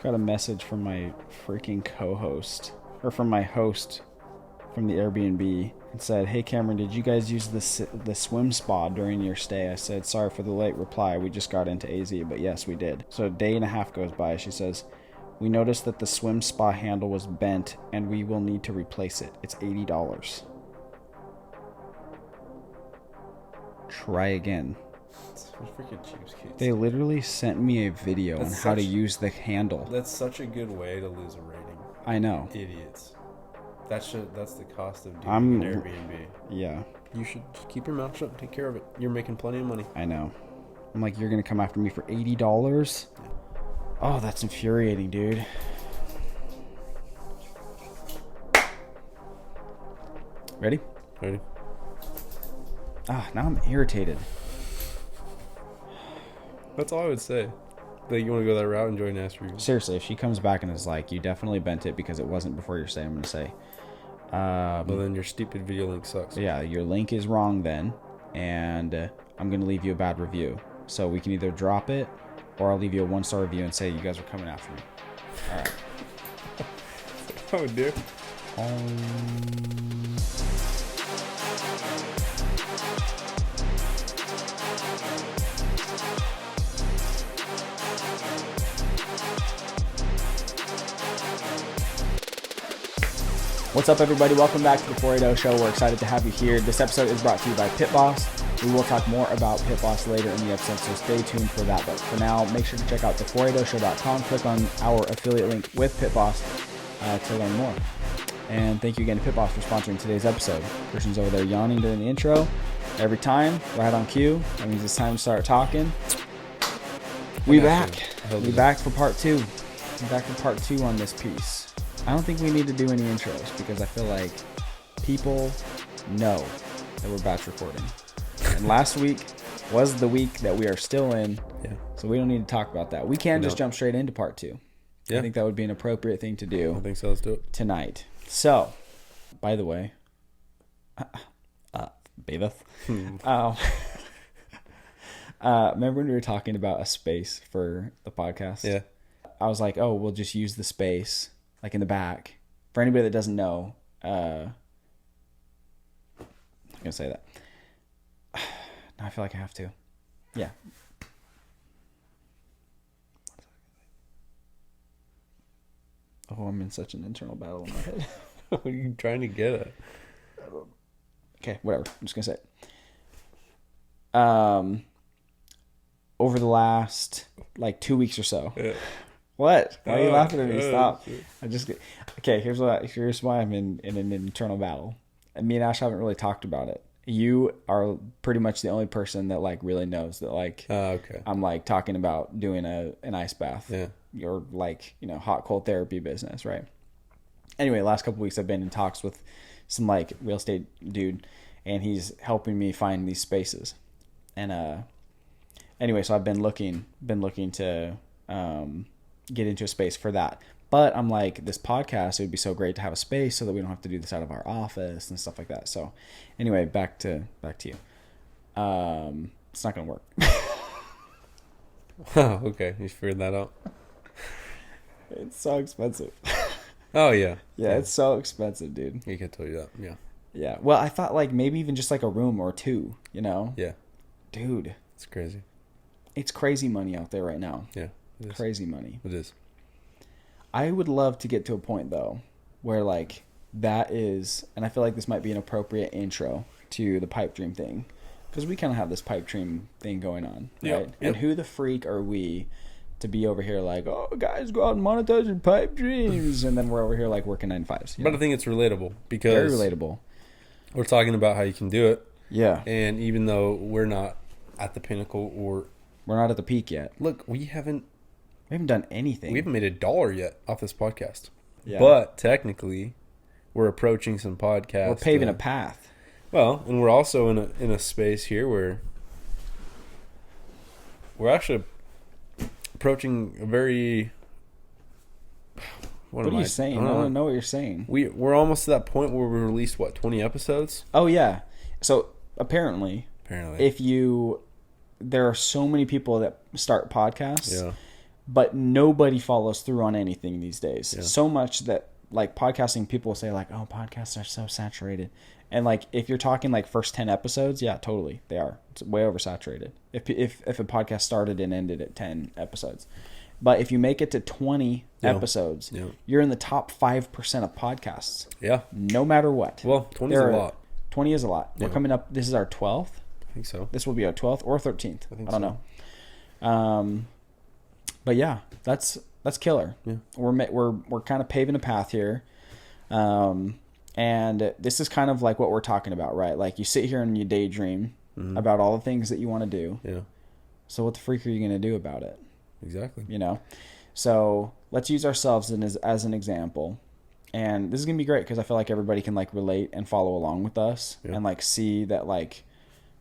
Got a message from my freaking co-host, or from my host from the Airbnb, and said, "Hey Cameron, did you guys use the swim spa during your stay?" I said, "Sorry for the late reply. We just got into AZ, but yes, we did." So a day and a half goes by. She says, "We noticed that the swim spa handle was bent, and we will need to replace it. It's $80. Try again." Freaking cheapskates. They literally sent me a video on how to use the handle. That's such a good way to lose a rating. I know. Idiots. That's the cost of doing I'm- an Airbnb. Yeah, You should just keep your mouth shut. Take care of it. You're making plenty of money. I know. I'm like, you're gonna come after me for $80? Oh, that's infuriating, dude. Ready? Ready? Now I'm irritated. That's all I would say. Like, you want to go that route, enjoy an ass review. Seriously, if she comes back and is like, "You definitely bent it because it wasn't before your stay," I'm gonna say, Well, then your stupid video link sucks. yeah, your link is wrong then, and I'm gonna leave you a bad review. So we can either drop it, or I'll leave you a 1-star review and say you guys are coming after me. All right. Oh, dear. What's up, everybody? Welcome back to the 480 Show. We're excited to have you here. This episode is brought to you by Pit Boss. We will talk more about Pit Boss later in the episode, so stay tuned for that. But for now, make sure to check out the480show.com. Click on our affiliate link with Pit Boss to learn more. And thank you again to Pit Boss for sponsoring today's episode. Christian's over there yawning during the intro. Every time, right on cue. That means it's time to start talking. We back for part two. We're back for part two on this piece. I don't think we need to do any intros because I feel like people know that we're batch recording. And last week was the week that we are still in. Yeah. So we don't need to talk about that. We can just jump straight into part two. Yeah. I think that would be an appropriate thing to do. I think so. Let's do it. Tonight. So, by the way, Baveth. Remember when we were talking about a space for the podcast? Yeah. I was like, oh, we'll just use the space, like in the back. For anybody that doesn't know, I'm going to say that. Now I feel like I have to. Yeah. Oh, I'm in such an internal battle in my head. What are you trying to get at? Okay, whatever. I'm just going to say it. Over the last, 2 weeks or so. Yeah. What? Why are you laughing at me? Oh, Stop. shit. Okay, here's why I'm in an internal battle. And me and Ash haven't really talked about it. You are pretty much the only person that really knows that Okay. I'm talking about doing an ice bath. Yeah. Or hot cold therapy business, right? Anyway, last couple weeks I've been in talks with some real estate dude, and he's helping me find these spaces. And anyway, so I've been looking to get into a space for that. But I'm like, this podcast, it would be so great to have a space so that we don't have to do this out of our office and stuff like that. So anyway, back to you. It's not gonna work. Oh, okay. You figured that out. It's so expensive. Oh, yeah. Yeah, it's so expensive, dude. You can tell you that. Yeah. Yeah. Well, I thought maybe even just a room or two, Yeah. Dude, It's crazy. it's crazy money out there right now. Yeah. It is. Crazy money. It is. I would love to get to a point though where that is, and I feel like this might be an appropriate intro to the pipe dream thing, because we kind of have this pipe dream thing going on, right? Yep. And who the freak are we to be over here oh, guys, go out and monetize your pipe dreams, and then we're over here working 9 to 5s. But I think it's relatable because Very relatable. we're talking about how you can do it. Yeah. And even though we're not at the pinnacle We're not at the peak yet. look, we haven't done anything. made $1 yet off this podcast. Yeah. But technically, we're approaching some podcasts. We're paving a path. Well, and we're also in a space here where we're actually approaching a very. What are you saying? I don't know what you're saying. We're almost to that point where we released 20 episodes. Oh yeah. So apparently, There are so many people that start podcasts. Yeah. but nobody follows through on anything these days. Yeah. So much that like podcasting, people say like, oh, podcasts are so saturated. And like, if you're talking like first 10 episodes, yeah, totally. They are. It's way oversaturated. If a podcast started and ended at 10 episodes. But if you make it to 20 episodes, you're in the top 5% of podcasts. Yeah. No matter what. Well, 20 is a lot. 20 is a lot. Yeah. We're coming up. This is our 12th. I think so. This will be our 12th or 13th. I don't know. But yeah, that's killer. Yeah. We're kind of paving a path here. And this is kind of like what we're talking about, right? Like you sit here and you daydream about all the things that you want to do. Yeah. So what the freak are you going to do about it? Exactly. You know? So let's use ourselves as an example. And this is going to be great because I feel like everybody can like relate and follow along with us and like see that like,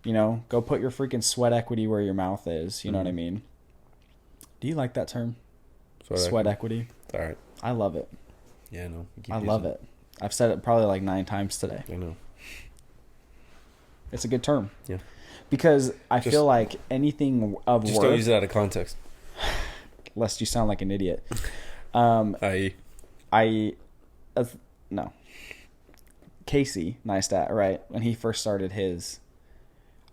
you know, go put your freaking sweat equity where your mouth is. You know what I mean? Do you like that term? Sweat equity? All right. I love it. Yeah, I know. I love it. I've said it probably like 9 times today. I know. It's a good term. Yeah. Because I feel like anything of just worth... don't use it out of context. Lest you sound like an idiot. No. Casey Neistat, right? When he first started his...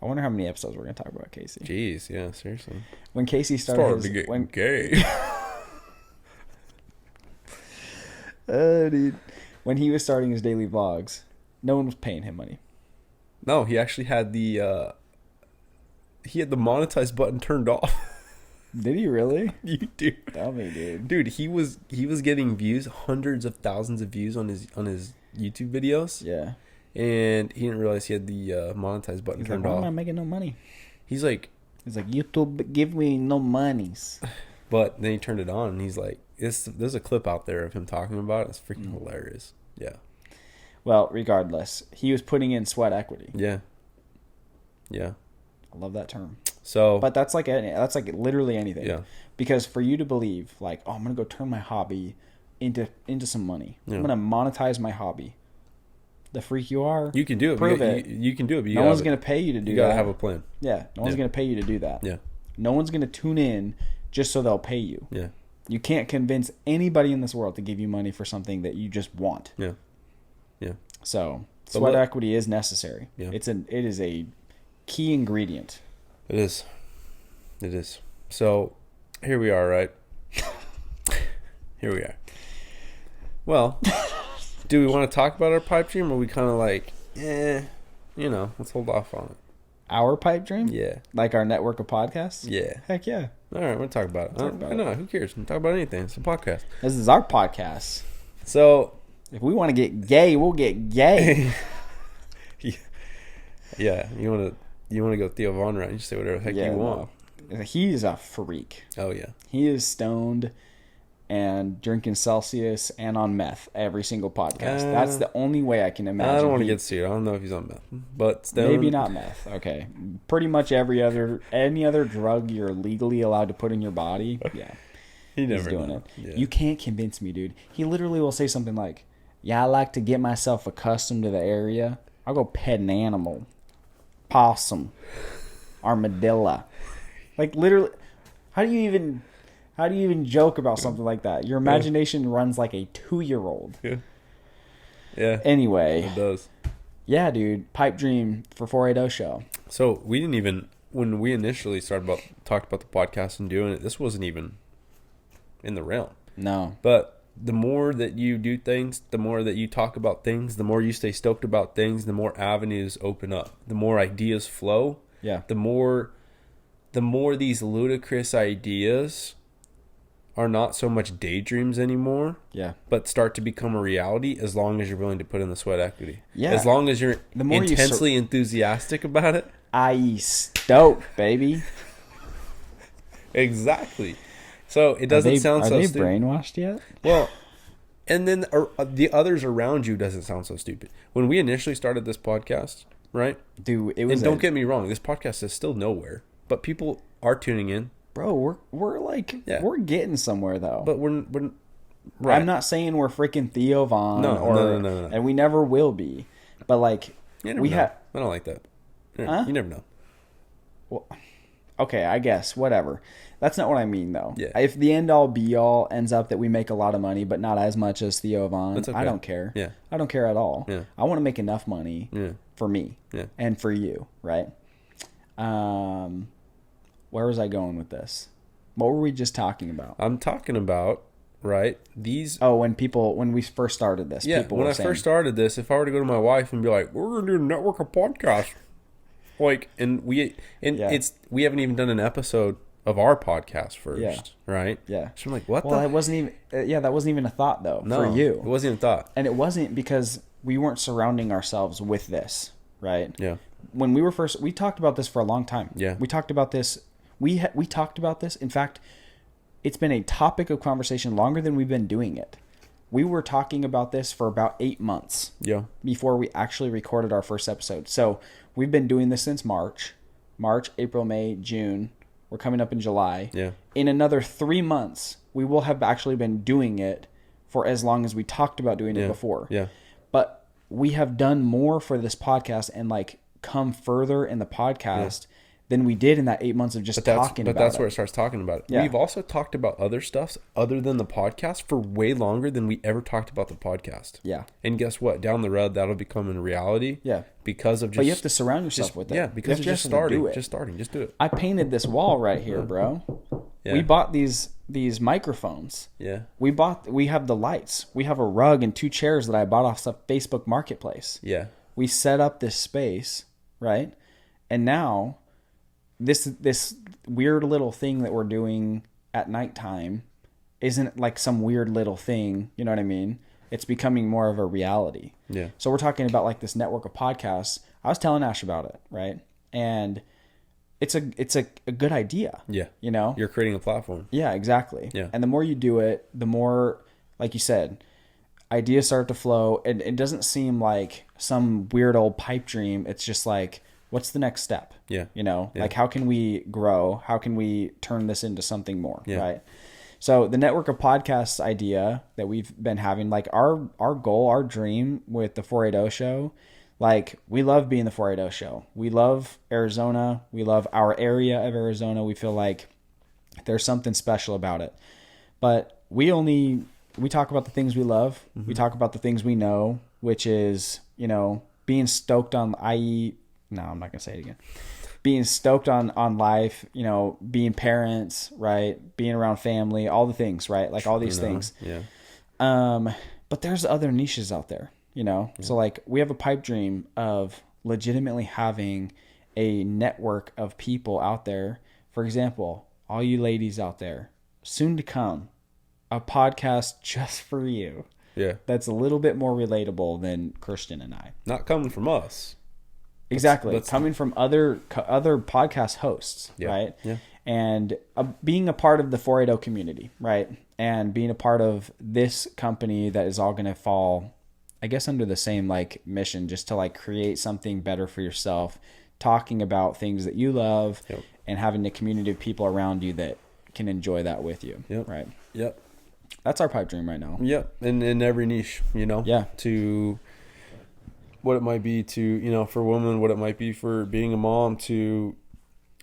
I wonder how many episodes we're going to talk about Casey. Jeez, yeah, seriously. When Casey started to get gay. Dude. When he was starting his daily vlogs, no one was paying him money. No, he actually had the monetize button turned off. Did he really? You do. Tell me, dude. Dude, he was getting views, hundreds of thousands of views on his YouTube videos. Yeah. And he didn't realize he had the monetize button turned off. Why am I making no money? He's like, YouTube give me no monies. But then he turned it on and he's like, there's a clip out there of him talking about it. It's freaking hilarious. Yeah. Well, regardless, he was putting in sweat equity. Yeah. Yeah. I love that term. So, but that's like literally anything. Yeah. Because for you to believe like, oh, I'm gonna go turn my hobby into some money. Yeah. I'm gonna monetize my hobby. The freak you are. You can do it. Prove it. You can do it. But no one's gonna pay you to do that. You gotta have a plan. Yeah. No one's gonna pay you to do that. Yeah. No one's gonna tune in just so they'll pay you. Yeah. You can't convince anybody in this world to give you money for something that you just want. Yeah. Yeah. So sweat equity is necessary. Yeah. It is a key ingredient. It is. It is. So here we are, right? Here we are. Well, do we want to talk about our pipe dream, or are we kind of like, let's hold off on it? Our pipe dream? Yeah. Like our network of podcasts? Yeah. Heck yeah. All right, we'll talk about it. I know. Who cares? We'll talk about anything. It's a podcast. This is our podcast. So if we want to get gay, we'll get gay. Yeah. You want to go Theo Von route? You just say whatever the heck you want. No. He's a freak. Oh yeah. He is stoned and drinking Celsius and on meth every single podcast. That's the only way I can imagine. I don't want to get sued. I don't know if he's on meth, but stoned. Maybe not meth. Okay. Pretty much any other drug you're legally allowed to put in your body. Yeah. He's doing it. Yeah. You can't convince me, dude. He literally will say something like, "Yeah, I like to get myself accustomed to the area. I'll go pet an animal. Possum. Armadillo." Like literally, how do you even joke about something like that? Your imagination runs like a 2-year-old. Yeah. Yeah. Anyway. It does. Yeah, dude. Pipe dream for 480 show. So we didn't even, when we initially talked about the podcast and doing it, this wasn't even in the realm. No. But the more that you do things, the more that you talk about things, the more you stay stoked about things, the more avenues open up, the more ideas flow. Yeah. The more these ludicrous ideas are not so much daydreams anymore. Yeah. But start to become a reality as long as you're willing to put in the sweat equity. Yeah. As long as you're intensely enthusiastic about it. I stoked, baby. Exactly. So it doesn't sound so stupid. Are they brainwashed yet? Well, and then the others around you doesn't sound so stupid. When we initially started this podcast, right? Dude, it was. And don't get me wrong, this podcast is still nowhere, but people are tuning in. Bro, we're like we're getting somewhere though. But we're right. I'm not saying we're freaking Theo Von. No. And we never will be. But like I don't like that. Huh? You never know. Well, okay, I guess, whatever. That's not what I mean, though. Yeah. If the end all be all ends up that we make a lot of money, but not as much as Theo Von, That's okay. I don't care. Yeah. I don't care at all. Yeah. I want to make enough money Yeah. for me Yeah. and for you, right? Where was I going with this? What were we just talking about? I'm talking about, right, these... Oh, when we first started this, Yeah, people when were I saying, first started this, if I were to go to my wife and be like, we're going to do a network of podcasts, like, we haven't even done an episode of our podcast first, right? Yeah. So I'm like, what that wasn't even a thought, though, for you. It wasn't even a thought. And it wasn't because we weren't surrounding ourselves with this, right? Yeah. When we were first, we talked about this for a long time. Yeah. We talked about this. We talked about this. In fact, it's been a topic of conversation longer than we've been doing it. We were talking about this for about 8 months. Yeah. Before we actually recorded our first episode. So we've been doing this since March, April, May, June. We're coming up in July. Yeah. In another 3 months, we will have actually been doing it for as long as we talked about doing it before. Yeah. But we have done more for this podcast and like come further in the podcast than we did in that 8 months of just talking about it. But that's where it starts talking about it. Yeah. We've also talked about other stuff other than the podcast for way longer than we ever talked about the podcast. Yeah. And guess what? Down the road, that'll become a reality. Yeah. Because of just... But you have to surround yourself with it. Yeah, because You have just to starting. do it. Just starting. Just do it. I painted this wall right here, bro. Yeah. We bought these microphones. Yeah. We have the lights. We have a rug and 2 chairs that I bought off the Facebook Marketplace. Yeah. We set up this space, right? And now this weird little thing that we're doing at nighttime isn't like some weird little thing, you know what I mean? It's becoming more of a reality. Yeah. So we're talking about like this network of podcasts. I was telling Ash about it, right? And it's a good idea. Yeah. You know? You're creating a platform. Yeah, exactly. Yeah. And the more you do it, the more, like you said, ideas start to flow. And it doesn't seem like some weird old pipe dream. It's just like, what's the next step? Yeah. You know, Yeah. like how can we grow? How can we turn this into something more? Yeah. Right. So the network of podcasts idea that we've been having, like our goal, our dream with the 480 show, like we love being the 480 show. We love Arizona. We love our area of Arizona. We feel like there's something special about it. But we talk about the things we love. Mm-hmm. We talk about the things we know, which is, you know, being stoked on, no, I'm not going to say it again. Being stoked on life, you know, being parents, right? Being around family, all the things, right? Like all these things. Yeah. But there's other niches out there, you know? Yeah. So like we have a pipe dream of legitimately having a network of people out there. For example, all you ladies out there, soon to come, a podcast just for you. Yeah. That's a little bit more relatable than Christian and I. Not coming from us. Exactly. That's coming from other podcast hosts, Yeah. right? Yeah. And being a part of the 480 community, right? And being a part of this company that is all going to fall, I guess, under the same like mission, just to like create something better for yourself, talking about things that you love, Yep. and having a community of people around you that can enjoy that with you, Yep. right? Yep. That's our pipe dream right now. Yep. And in every niche, you know? Yeah. To what it might be to, you know, for women, what it might be for being a mom, to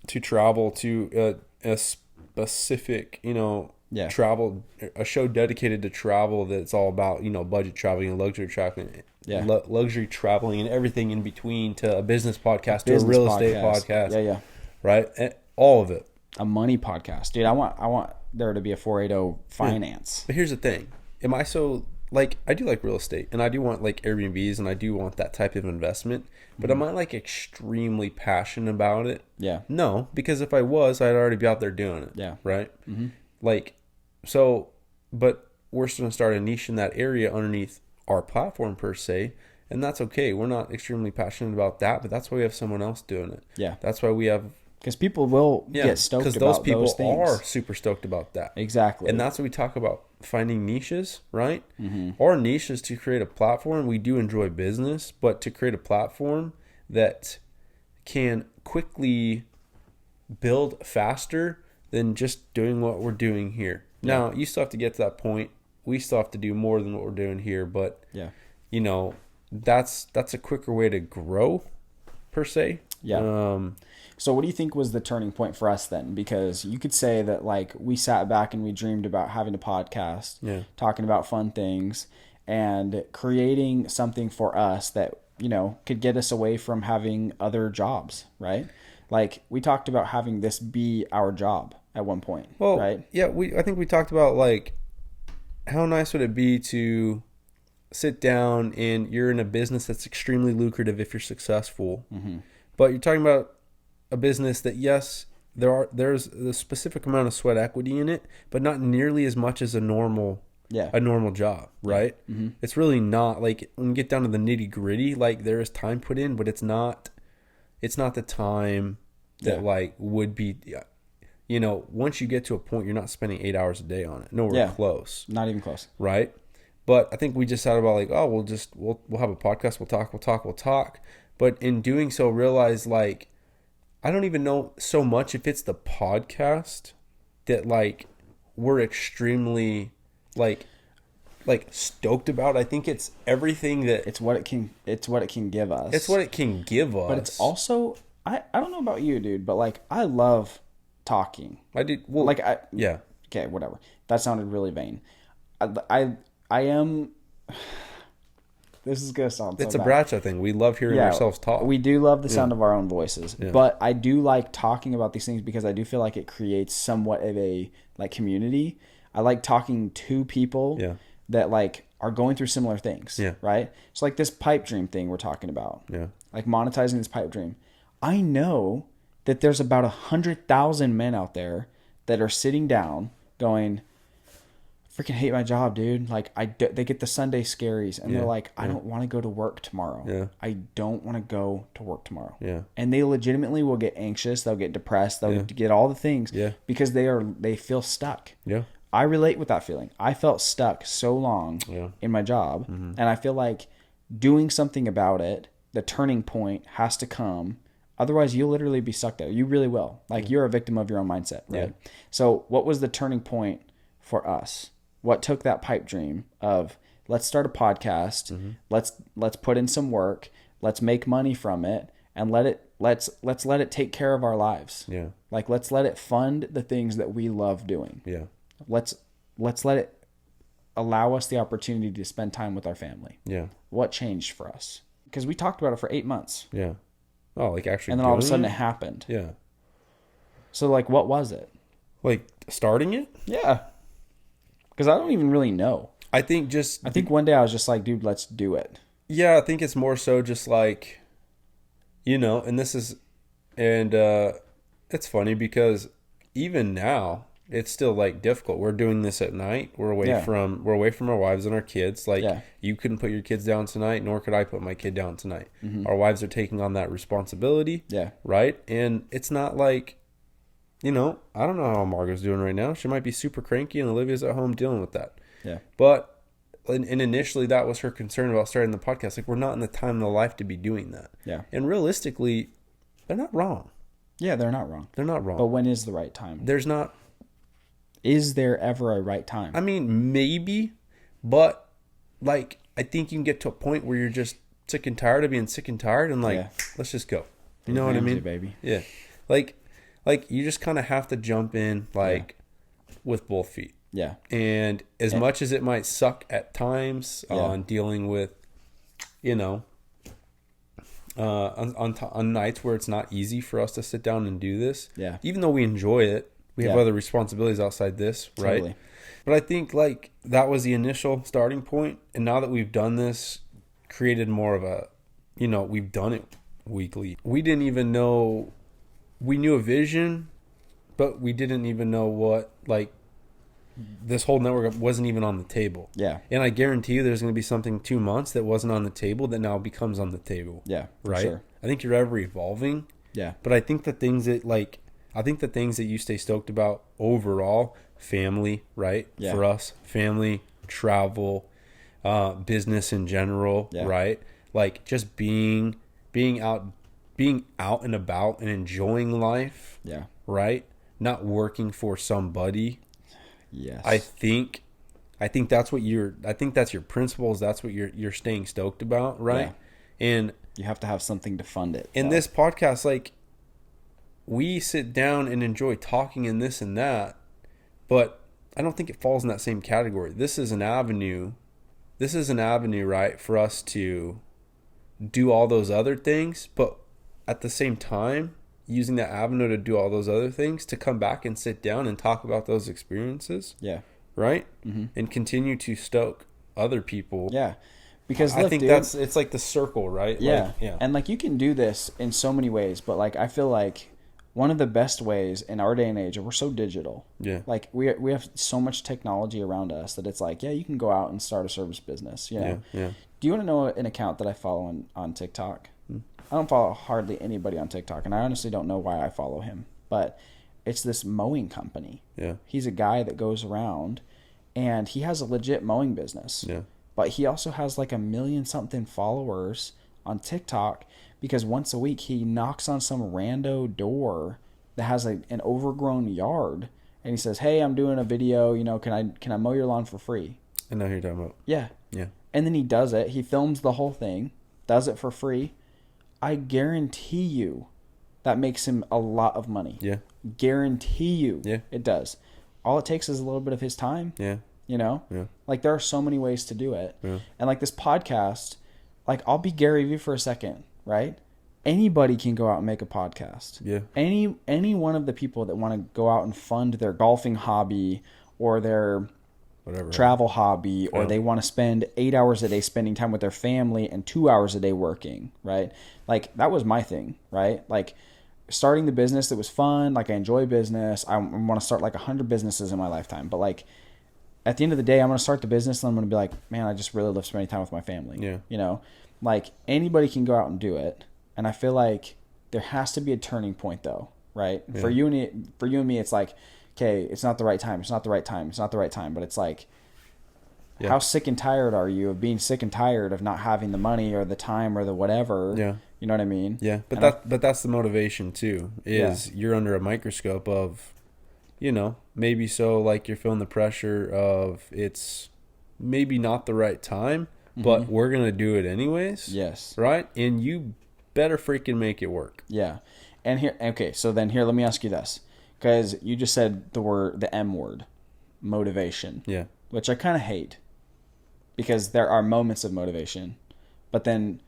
travel, to a specific, you know, Yeah. travel, a show dedicated to travel that's all about, you know, budget traveling and luxury traveling. Yeah. Luxury traveling and everything in between, to a business podcast, to a real estate podcast. Yeah, yeah. Right? And all of it. A money podcast. Dude, I want there to be a 480 finance. But here's the thing. Am I so, like, I do like real estate, and I do want like Airbnbs, and I do want that type of investment, but am I like extremely passionate about it? Yeah. No, because if I was, I'd already be out there doing it. Yeah. Right? Mm-hmm. Like, so, but we're going to start a niche in that area underneath our platform per se, and that's okay. We're not extremely passionate about that, but that's why we have someone else doing it. Yeah. That's why we have... Because people will get stoked about those people those things. are super stoked about that. Exactly. And that's what we talk about, finding niches, right? Mm-hmm. Our niche is to create a platform. We do enjoy business, but to create a platform that can quickly build faster than just doing what we're doing here. Yeah. Now, you still have to get to that point. We still have to do more than what we're doing here, but yeah, you know, that's a quicker way to grow, per se. Yeah. So what do you think was the turning point for us then? Because you could say that like we sat back and we dreamed about having a podcast, talking about fun things and creating something for us that, you know, could get us away from having other jobs, right? Like we talked about having this be our job at one point, right? Yeah, I think we talked about like how nice would it be to sit down and you're in a business that's extremely lucrative if you're successful. Mm-hmm. But you're talking about a business that, yes, there's a specific amount of sweat equity in it, but not nearly as much as a normal job, right? Mm-hmm. It's really not like when you get down to the nitty gritty, like there is time put in, but it's not the time that like would be, you know, once you get to a point, you're not spending 8 hours a day on it. Nowhere close. Not even close. Right. But I think we just thought about like, oh, we'll have a podcast. We'll talk. But in doing so, realize like, I don't even know so much if it's the podcast that like we're extremely like stoked about. I think it's everything that it's what it can give us. It's what it can give us. But it's also I don't know about you, dude, but like I love talking. I did well, like yeah. Okay, whatever. That sounded really vain. I am. This is gonna sound. It's so a bad. Bradshaw thing. We love hearing ourselves talk. We do love the sound of our own voices, but I do like talking about these things because I do feel like it creates somewhat of a like community. I like talking to people that like are going through similar things. Yeah. Right. So like this pipe dream thing we're talking about. Yeah. Like monetizing this pipe dream. I know that there's about 100,000 men out there that are sitting down going, freaking hate my job, dude. Like they get the Sunday scaries and they're like, I don't want to go to work tomorrow. Yeah. I don't want to go to work tomorrow. Yeah. And they legitimately will get anxious. They'll get depressed. They'll get all the things because they feel stuck. Yeah. I relate with that feeling. I felt stuck so long in my job. Mm-hmm. And I feel like doing something about it, the turning point has to come. Otherwise, you'll literally be stuck there. You really will. Like you're a victim of your own mindset, right? Yeah. So what was the turning point for us? What took that pipe dream of let's start a podcast, let's put in some work, let's make money from it, and let's let it take care of our lives. Yeah. Like let's let it fund the things that we love doing. Yeah. Let's let it allow us the opportunity to spend time with our family. Yeah. What changed for us? Because we talked about it for 8 months. Yeah. Oh, like actually. And then all of a sudden it happened. Yeah. So like, what was it? Like starting it? Yeah. Because I don't even really know. I think one day I was just like, dude, let's do it. Yeah, I think it's more so just like, you know, and it's funny because even now it's still like difficult. We're doing this at night. We're away from our wives and our kids. Like you couldn't put your kids down tonight, nor could I put my kid down tonight. Mm-hmm. Our wives are taking on that responsibility. Yeah. Right. And it's not like, you know, I don't know how Margot's doing right now. She might be super cranky and Olivia's at home dealing with that. Yeah. But, and initially that was her concern about starting the podcast. Like, we're not in the time of the life to be doing that. Yeah. And realistically, they're not wrong. Yeah, they're not wrong. They're not wrong. But when is the right time? There's not. Is there ever a right time? I mean, maybe. But, like, I think you can get to a point where you're just sick and tired of being sick and tired and, like, let's just go. You know what I mean? Baby. Yeah. Like you just kind of have to jump in with both feet. Yeah. And as much as it might suck at times on dealing with, you know, on nights where it's not easy for us to sit down and do this. Yeah. Even though we enjoy it, we have other responsibilities outside this, right? Totally. But I think like that was the initial starting point, and now that we've done this, created more of a, you know, we've done it weekly. We didn't even know. We knew a vision, but we didn't even know what, like, this whole network wasn't even on the table. Yeah. And I guarantee you there's going to be something 2 months that wasn't on the table that now becomes on the table. Yeah. Right? Sure. I think you're ever evolving. Yeah. But I think the things that you stay stoked about overall, family, right? Yeah. For us, family, travel, business in general, right? Like, just being out and about and enjoying life. Yeah. Right? Not working for somebody. Yes. I think that's what that's your principles. That's what you're staying stoked about. Right. Yeah. And you have to have something to fund it. In this podcast, like, we sit down and enjoy talking and this and that, but I don't think it falls in that same category. This is an avenue, right, for us to do all those other things, but at the same time, using that avenue to do all those other things, to come back and sit down and talk about those experiences. Yeah. Right? Mm-hmm. And continue to stoke other people. Yeah. Because I think it's like the circle, right? Yeah. Like, yeah. And like you can do this in so many ways, but like I feel like one of the best ways in our day and age, and we're so digital. Yeah. Like we have so much technology around us that it's like, yeah, you can go out and start a service business. You know? Yeah. Do you want to know an account that I follow on TikTok? I don't follow hardly anybody on TikTok, and I honestly don't know why I follow him. But it's this mowing company. Yeah. He's a guy that goes around, and he has a legit mowing business. Yeah. But he also has like 1 million something followers on TikTok because once a week he knocks on some rando door that has an overgrown yard, and he says, "Hey, I'm doing a video. You know, can I mow your lawn for free?" I know who you're talking about. Yeah. Yeah. And then he does it. He films the whole thing, does it for free. I guarantee you that makes him a lot of money. Yeah. Guarantee you. Yeah. It does. All it takes is a little bit of his time. Yeah. You know? Yeah. Like there are so many ways to do it. Yeah. And like this podcast, like I'll be Gary Vee for a second, right? Anybody can go out and make a podcast. Yeah. Any one of the people that want to go out and fund their golfing hobby or their travel hobby, or they want to spend 8 hours a day spending time with their family and 2 hours a day working, right? Like that was my thing, right? Like starting the business that was fun. Like I enjoy business. I want to start like 100 businesses in my lifetime. But like at the end of the day, I'm going to start the business and I'm going to be like, man, I just really love spending time with my family. Yeah. You know, like anybody can go out and do it. And I feel like there has to be a turning point though, right? Yeah. For you and me, it's like, okay, it's not the right time. It's not the right time. It's not the right time. But it's like, how sick and tired are you of being sick and tired of not having the money or the time or the whatever? Yeah. You know what I mean? Yeah. But that's the motivation too, is you're under a microscope of, you know, maybe so like you're feeling the pressure of it's maybe not the right time, but we're going to do it anyways. Yes. Right? And you better freaking make it work. Yeah. And here, okay, so then here, let me ask you this. Because you just said the M word, motivation. Yeah. Which I kind of hate. Because there are moments of motivation. But then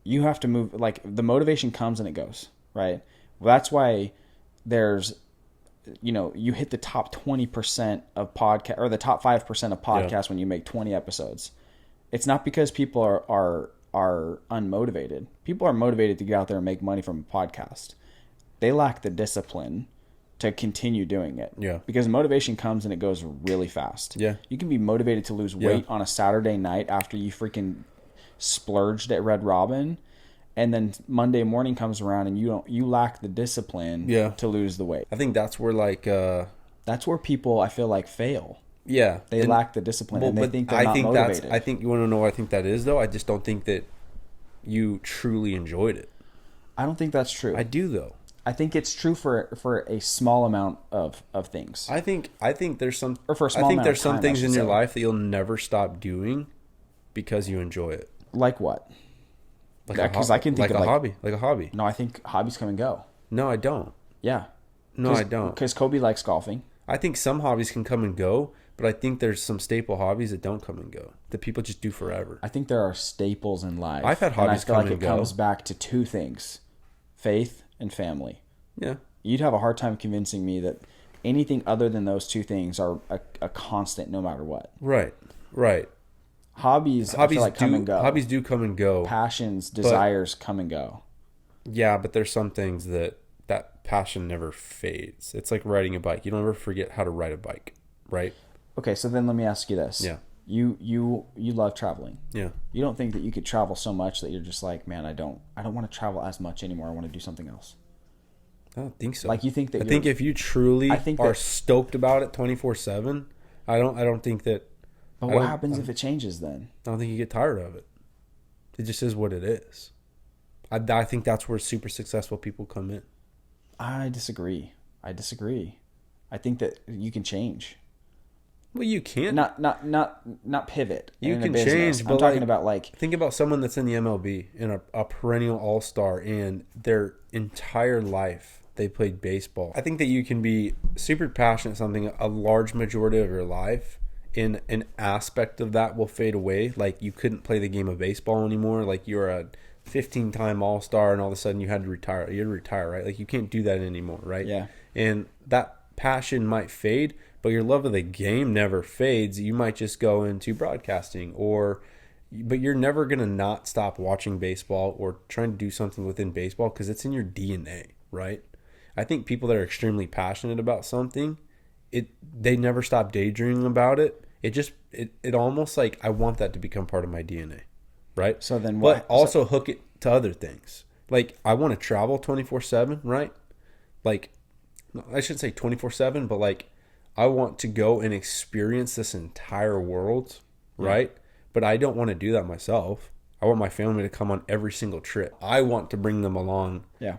you have to move, like the motivation comes and it goes, right? Well, that's why there's, you know, you hit the top 20% of podcast, or the top 5% of podcasts when you make 20 episodes. It's not because people are unmotivated. People are motivated to get out there and make money from a podcast. They lack the discipline to continue doing it. Yeah. Because motivation comes and it goes really fast. Yeah. You can be motivated to lose weight on a Saturday night after you freaking splurged at Red Robin, and then Monday morning comes around and you lack the discipline to lose the weight. I think that's where that's where people, I feel like, fail. Yeah. They lack the discipline and they think they're not motivated. I think you want to know what I think that is though? I just don't think that you truly enjoyed it. I don't think that's true. I do though. I think it's true for a small amount of things. I think there's some, or for a small amount there's of some time, things in your life that you'll never stop doing because you enjoy it. Like what? Because I can think of like a hobby. No, I think hobbies come and go. No, I don't. Yeah. No, I don't. Because Kobe likes golfing. I think some hobbies can come and go, but I think there's some staple hobbies that don't come and go, that people just do forever. I think there are staples in life. I've had hobbies come and go. I feel like it comes back to two things: faith and family. Yeah. You'd have a hard time convincing me that anything other than those two things are a constant no matter what. Right. Hobbies I feel like come and go. Hobbies do come and go. Passions, desires come and go. Yeah, but there's some things that passion never fades. It's like riding a bike. You don't ever forget how to ride a bike, right? Okay, so then let me ask you this. Yeah. You love traveling. Yeah. You don't think that you could travel so much that you're just like, man, I don't want to travel as much anymore. I want to do something else. I don't think so. Like you think that I think if you truly are stoked about it 24/7, I don't think that. But what happens if it changes then? I don't think you get tired of it. It just is what it is. I think that's where super successful people come in. I disagree. I think that you can change. Well, you can't. Not pivot. You in a can business. change, I'm but talking like, about like think about someone that's in the MLB and a perennial all-star, and their entire life they played baseball. I think that you can be super passionate something a large majority of your life, and an aspect of that will fade away. Like you couldn't play the game of baseball anymore. Like you're a 15-time all-star and all of a sudden you had to retire. You had to retire, right? Like you can't do that anymore, right? Yeah. And that passion might fade, but your love of the game never fades. You might just go into broadcasting but you're never going to not stop watching baseball or trying to do something within baseball because it's in your DNA, right? I think people that are extremely passionate about something, they never stop daydreaming about it. It almost like I want that to become part of my DNA, right? So then what? But also hook it to other things. Like I want to travel 24/7, right? Like I shouldn't say 24/7, but like I want to go and experience this entire world, right? Yeah. But I don't want to do that myself. I want my family to come on every single trip. I want to bring them along. Yeah.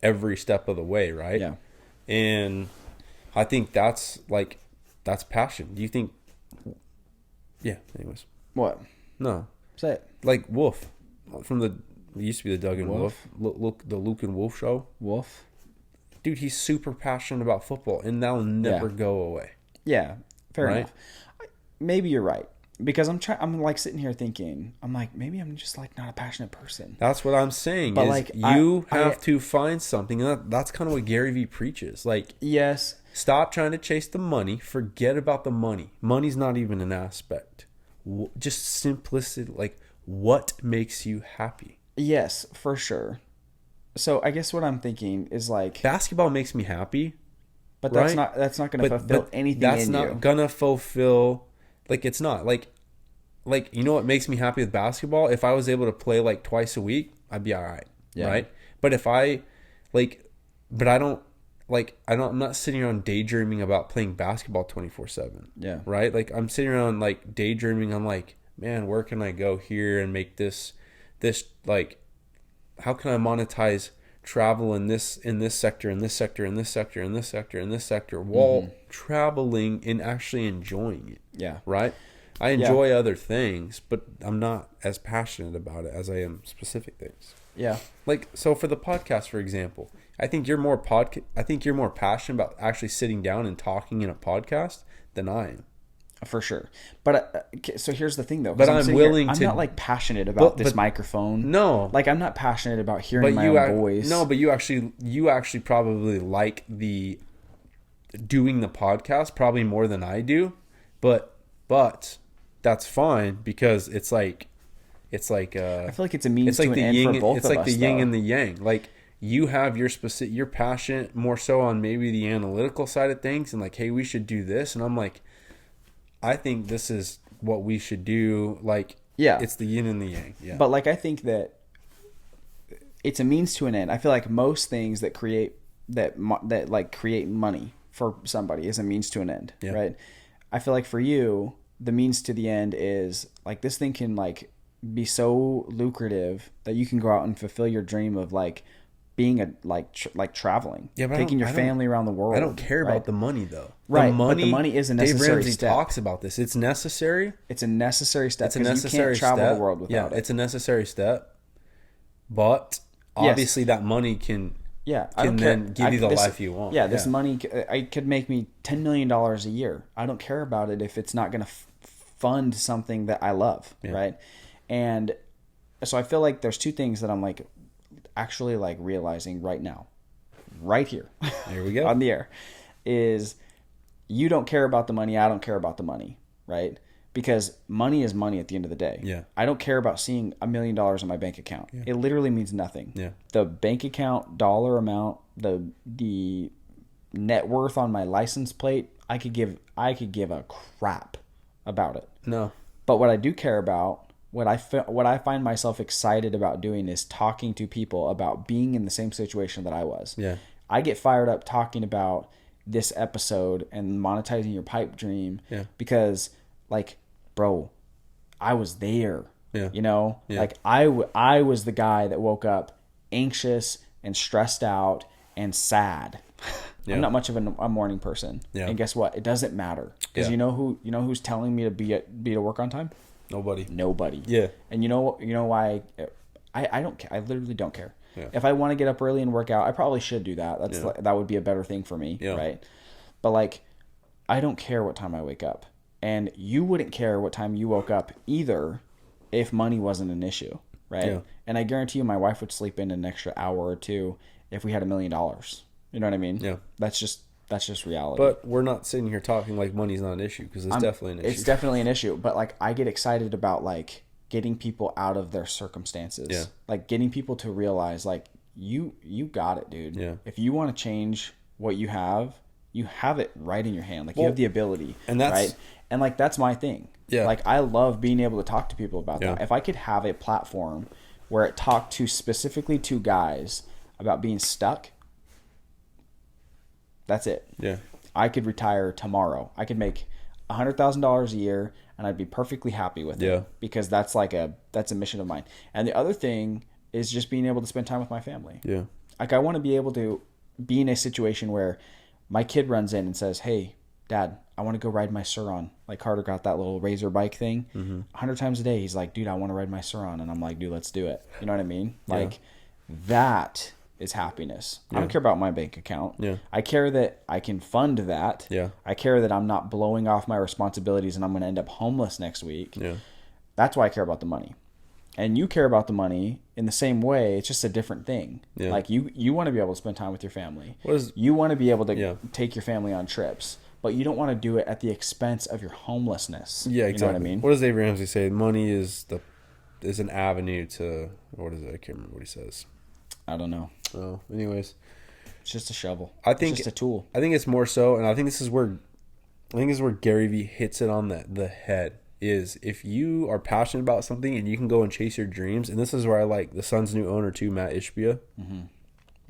Every step of the way, right? Yeah. And I think that's passion. Do you think? Yeah. Anyways. What? No. Say it. Like Wolf from it used to be the Doug and Wolf. The Luke and Wolf show. Wolf. Dude, he's super passionate about football, and that'll never go away. Yeah. Fair enough. Maybe you're right. Because I'm like sitting here thinking, I'm like, maybe I'm just like not a passionate person. That's what I'm saying. But is like, you have to find something. And that's kind of what Gary Vee preaches. Like, yes, stop trying to chase the money. Forget about the money. Money's not even an aspect. Just simplicity. Like, what makes you happy? Yes, for sure. So I guess what I'm thinking is like basketball makes me happy, but that's not going to fulfill anything. That's not gonna fulfill. Like it's not like you know what makes me happy with basketball? If I was able to play like twice a week, I'd be all right. Yeah. Right. But if I I'm not sitting around daydreaming about playing basketball 24/7. Yeah. Right. Like I'm sitting around like daydreaming. I'm like, man, where can I go here and make this like, how can I monetize travel in this sector, in this sector, in this sector, in this sector, in this sector, while traveling and actually enjoying it. Yeah. Right? I enjoy other things, but I'm not as passionate about it as I am specific things. Yeah. Like, so for the podcast, for example, I think you're more passionate about actually sitting down and talking in a podcast than I am. For sure. But so here's the thing though. But I'm not like passionate about this microphone. No. Like I'm not passionate about hearing my own voice. No, but you actually probably like the doing the podcast probably more than I do. But that's fine because it's like I feel like it's a means to an end for both of us. It's like the yin and the yang. Like you have you're passionate more so on maybe the analytical side of things and like, hey, we should do this, and I'm like, I think this is what we should do. Like, yeah, it's the yin and the yang. Yeah. But like, I think that it's a means to an end. I feel like most things that create money for somebody is a means to an end, right? I feel like for you, the means to the end is like this thing can like be so lucrative that you can go out and fulfill your dream of like being traveling, taking your family around the world. I don't care about the money though. Right, but the money is a necessary Dave Ramsey step. talks about this. It's necessary. It's a necessary step. It's a necessary you can't travel the world without it. It's a necessary step. But obviously, that money can then give you the life you want. Yeah, this money could make me $10 million a year. I don't care about it if it's not going to fund something that I love, right? And so I feel like there's two things that I'm like actually like realizing right now, right here. There we go. On the air, is you don't care about the money. I don't care about the money, right? Because money is money at the end of the day. Yeah. I don't care about seeing $1 million in my bank account. Yeah. It literally means nothing. Yeah. The bank account dollar amount, the net worth on my license plate, I could give a crap about it. No. But what I do care about, what I find myself excited about doing is talking to people about being in the same situation that I was. Yeah. I get fired up talking about this episode and monetizing your pipe dream because like, bro, I was there. Yeah. You know, like I was the guy that woke up anxious and stressed out and sad Yeah. I'm not much of a morning person. Yeah. And guess what? It doesn't matter. Because Yeah. you know who's telling me to be to work on time? Nobody. Yeah. And you know why I don't care. I literally don't care. Yeah. If I want to get up early and work out, I probably should do that. That's Yeah. that would be a better thing for me, Yeah. right? But like, I don't care what time I wake up. And you wouldn't care what time you woke up either if money wasn't an issue, right? Yeah. And I guarantee you my wife would sleep in an extra hour or two if we had $1 million. You know what I mean? Yeah. That's just reality. But we're not sitting here talking like money's not an issue, because it's definitely an issue. It's definitely an issue. But like, I get excited about like getting people out of their circumstances. Yeah. Like getting people to realize like, you got it, dude. Yeah. If you want to change what you have it right in your hand. Like you have the ability, and that's right. And like, that's my thing. Yeah. Like I love being able to talk to people about Yeah. that. If I could have a platform where it talked to specifically to guys about being stuck, that's it. Yeah. I could retire tomorrow. I could make $100,000 a year and I'd be perfectly happy with Yeah. it, because that's a mission of mine. And the other thing is just being able to spend time with my family. Yeah. Like I want to be able to be in a situation where my kid runs in and says, "Hey, Dad, I want to go ride my Suron." Like Carter got that little razor bike thing. 100 times a day, he's like, "Dude, I want to ride my Suron," and I'm like, "Dude, let's do it." You know what I mean? Like that is happiness. I don't care about my bank account. Yeah. I care that I can fund that. Yeah. I care that I'm not blowing off my responsibilities and I'm going to end up homeless next week. Yeah. That's why I care about the money. And you care about the money in the same way. It's just a different thing. Yeah. Like you want to be able to spend time with your family. What is- You want to be able to Yeah. take your family on trips, but you don't want to do it at the expense of your homelessness. Yeah, exactly. You know what I mean? What does Avery Ramsey say? Money is an avenue to, what is it? I can't remember what he says. I don't know. Oh, anyways, It's just a shovel. I think it's just a tool. I think it's more so, and I think this is where Gary Vee hits it on the head. Is if you are passionate about something and you can go and chase your dreams, and this is where I like the Suns' new owner too, Matt Ishbia.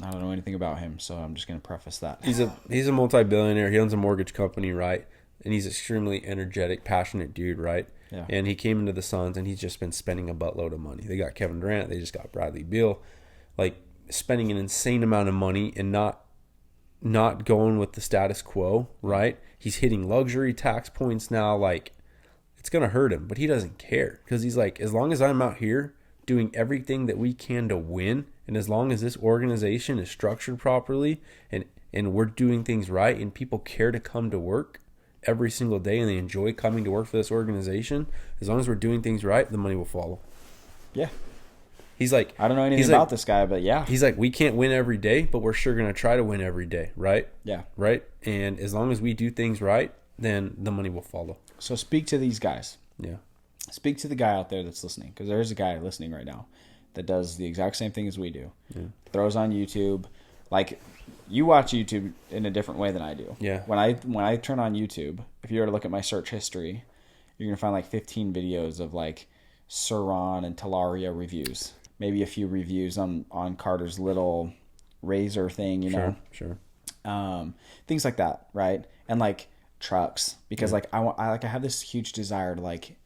I don't know anything about him, so I'm just going to preface that. He's a multi-billionaire. He owns a mortgage company, right? And he's extremely energetic, passionate dude, right? Yeah. And he came into the Suns, and he's just been spending a buttload of money. They got Kevin Durant. They just got Bradley Beal. Like, spending an insane amount of money and not going with the status quo, right? He's hitting luxury tax points now. Like, it's going to hurt him, but he doesn't care, because he's like, as long as I'm out here doing everything that we can to win, and as long as this organization is structured properly and we're doing things right and people care to come to work every single day and they enjoy coming to work for this organization, as long as we're doing things right, the money will follow. Yeah. He's like, I don't know anything about this guy, but yeah. He's like, we can't win every day, but we're sure going to try to win every day, right? Yeah. Right? And as long as we do things right, then the money will follow. So speak to these guys. Yeah. Speak to the guy out there that's listening, because there is a guy listening right now that does the exact same thing as we do. Yeah. Throws on YouTube. Like, you watch YouTube in a different way than I do. Yeah. When I turn on YouTube, if you were to look at my search history, you're going to find like 15 videos of like Suron and Talaria reviews. Maybe a few reviews on Carter's little razor thing, you know? Sure. Things like that, right? And like trucks, because like I have this huge desire to, like,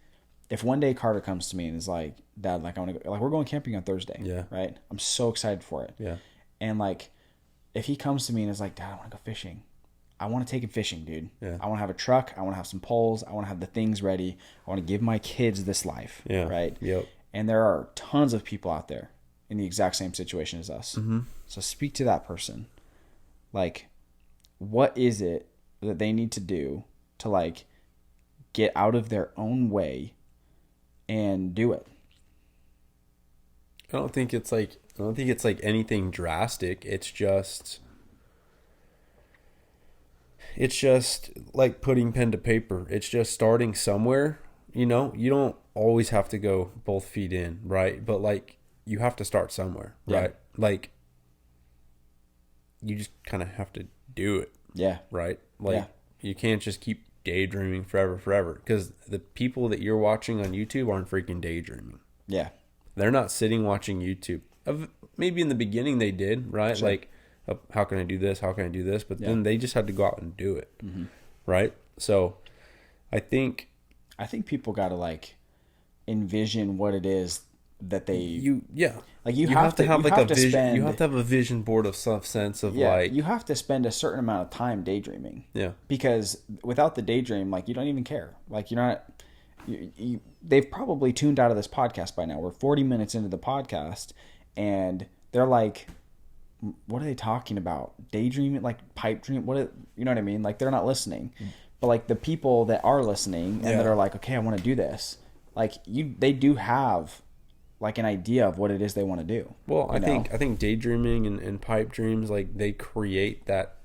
if one day Carter comes to me and is like, "Dad, like I want to go," like, we're going camping on Thursday, Yeah. right? I'm so excited for it. Yeah. And like, if he comes to me and is like, "Dad, I want to go fishing," I want to take him fishing, dude. Yeah. I want to have a truck. I want to have some poles. I want to have the things ready. I want to give my kids this life. Yeah. Right. Yep. And there are tons of people out there in the exact same situation as us. Mm-hmm. So speak to that person. Like, what is it that they need to do to, like, get out of their own way and do it? I don't think it's like anything drastic. It's just like putting pen to paper. It's just starting somewhere. You know, you don't always have to go both feet in, right? But like, you have to start somewhere, right? Yeah. Like, you just kind of have to do it. Yeah. Right? Like, you can't just keep daydreaming forever, because the people that you're watching on YouTube aren't freaking daydreaming. Yeah. They're not sitting watching YouTube. Maybe in the beginning they did, right? Sure. Like, how can I do this? How can I do this? But Yeah. then they just had to go out and do it, right? So I think people got to, like, envision what it is that they you have to have like a vision. You have to have a vision board of some sense of like you have to spend a certain amount of time daydreaming. Yeah. Because without the daydream, like you don't even care. Like you're not. They've probably tuned out of this podcast by now. We're 40 minutes into the podcast, and they're like, "What are they talking about? Daydreaming? Like pipe dream? You know what I mean? Like they're not listening." But like the people that are listening and that are like, "Okay, I want to do this." Like they do have like an idea of what it is they want to do. Well, I think daydreaming and pipe dreams, like they create that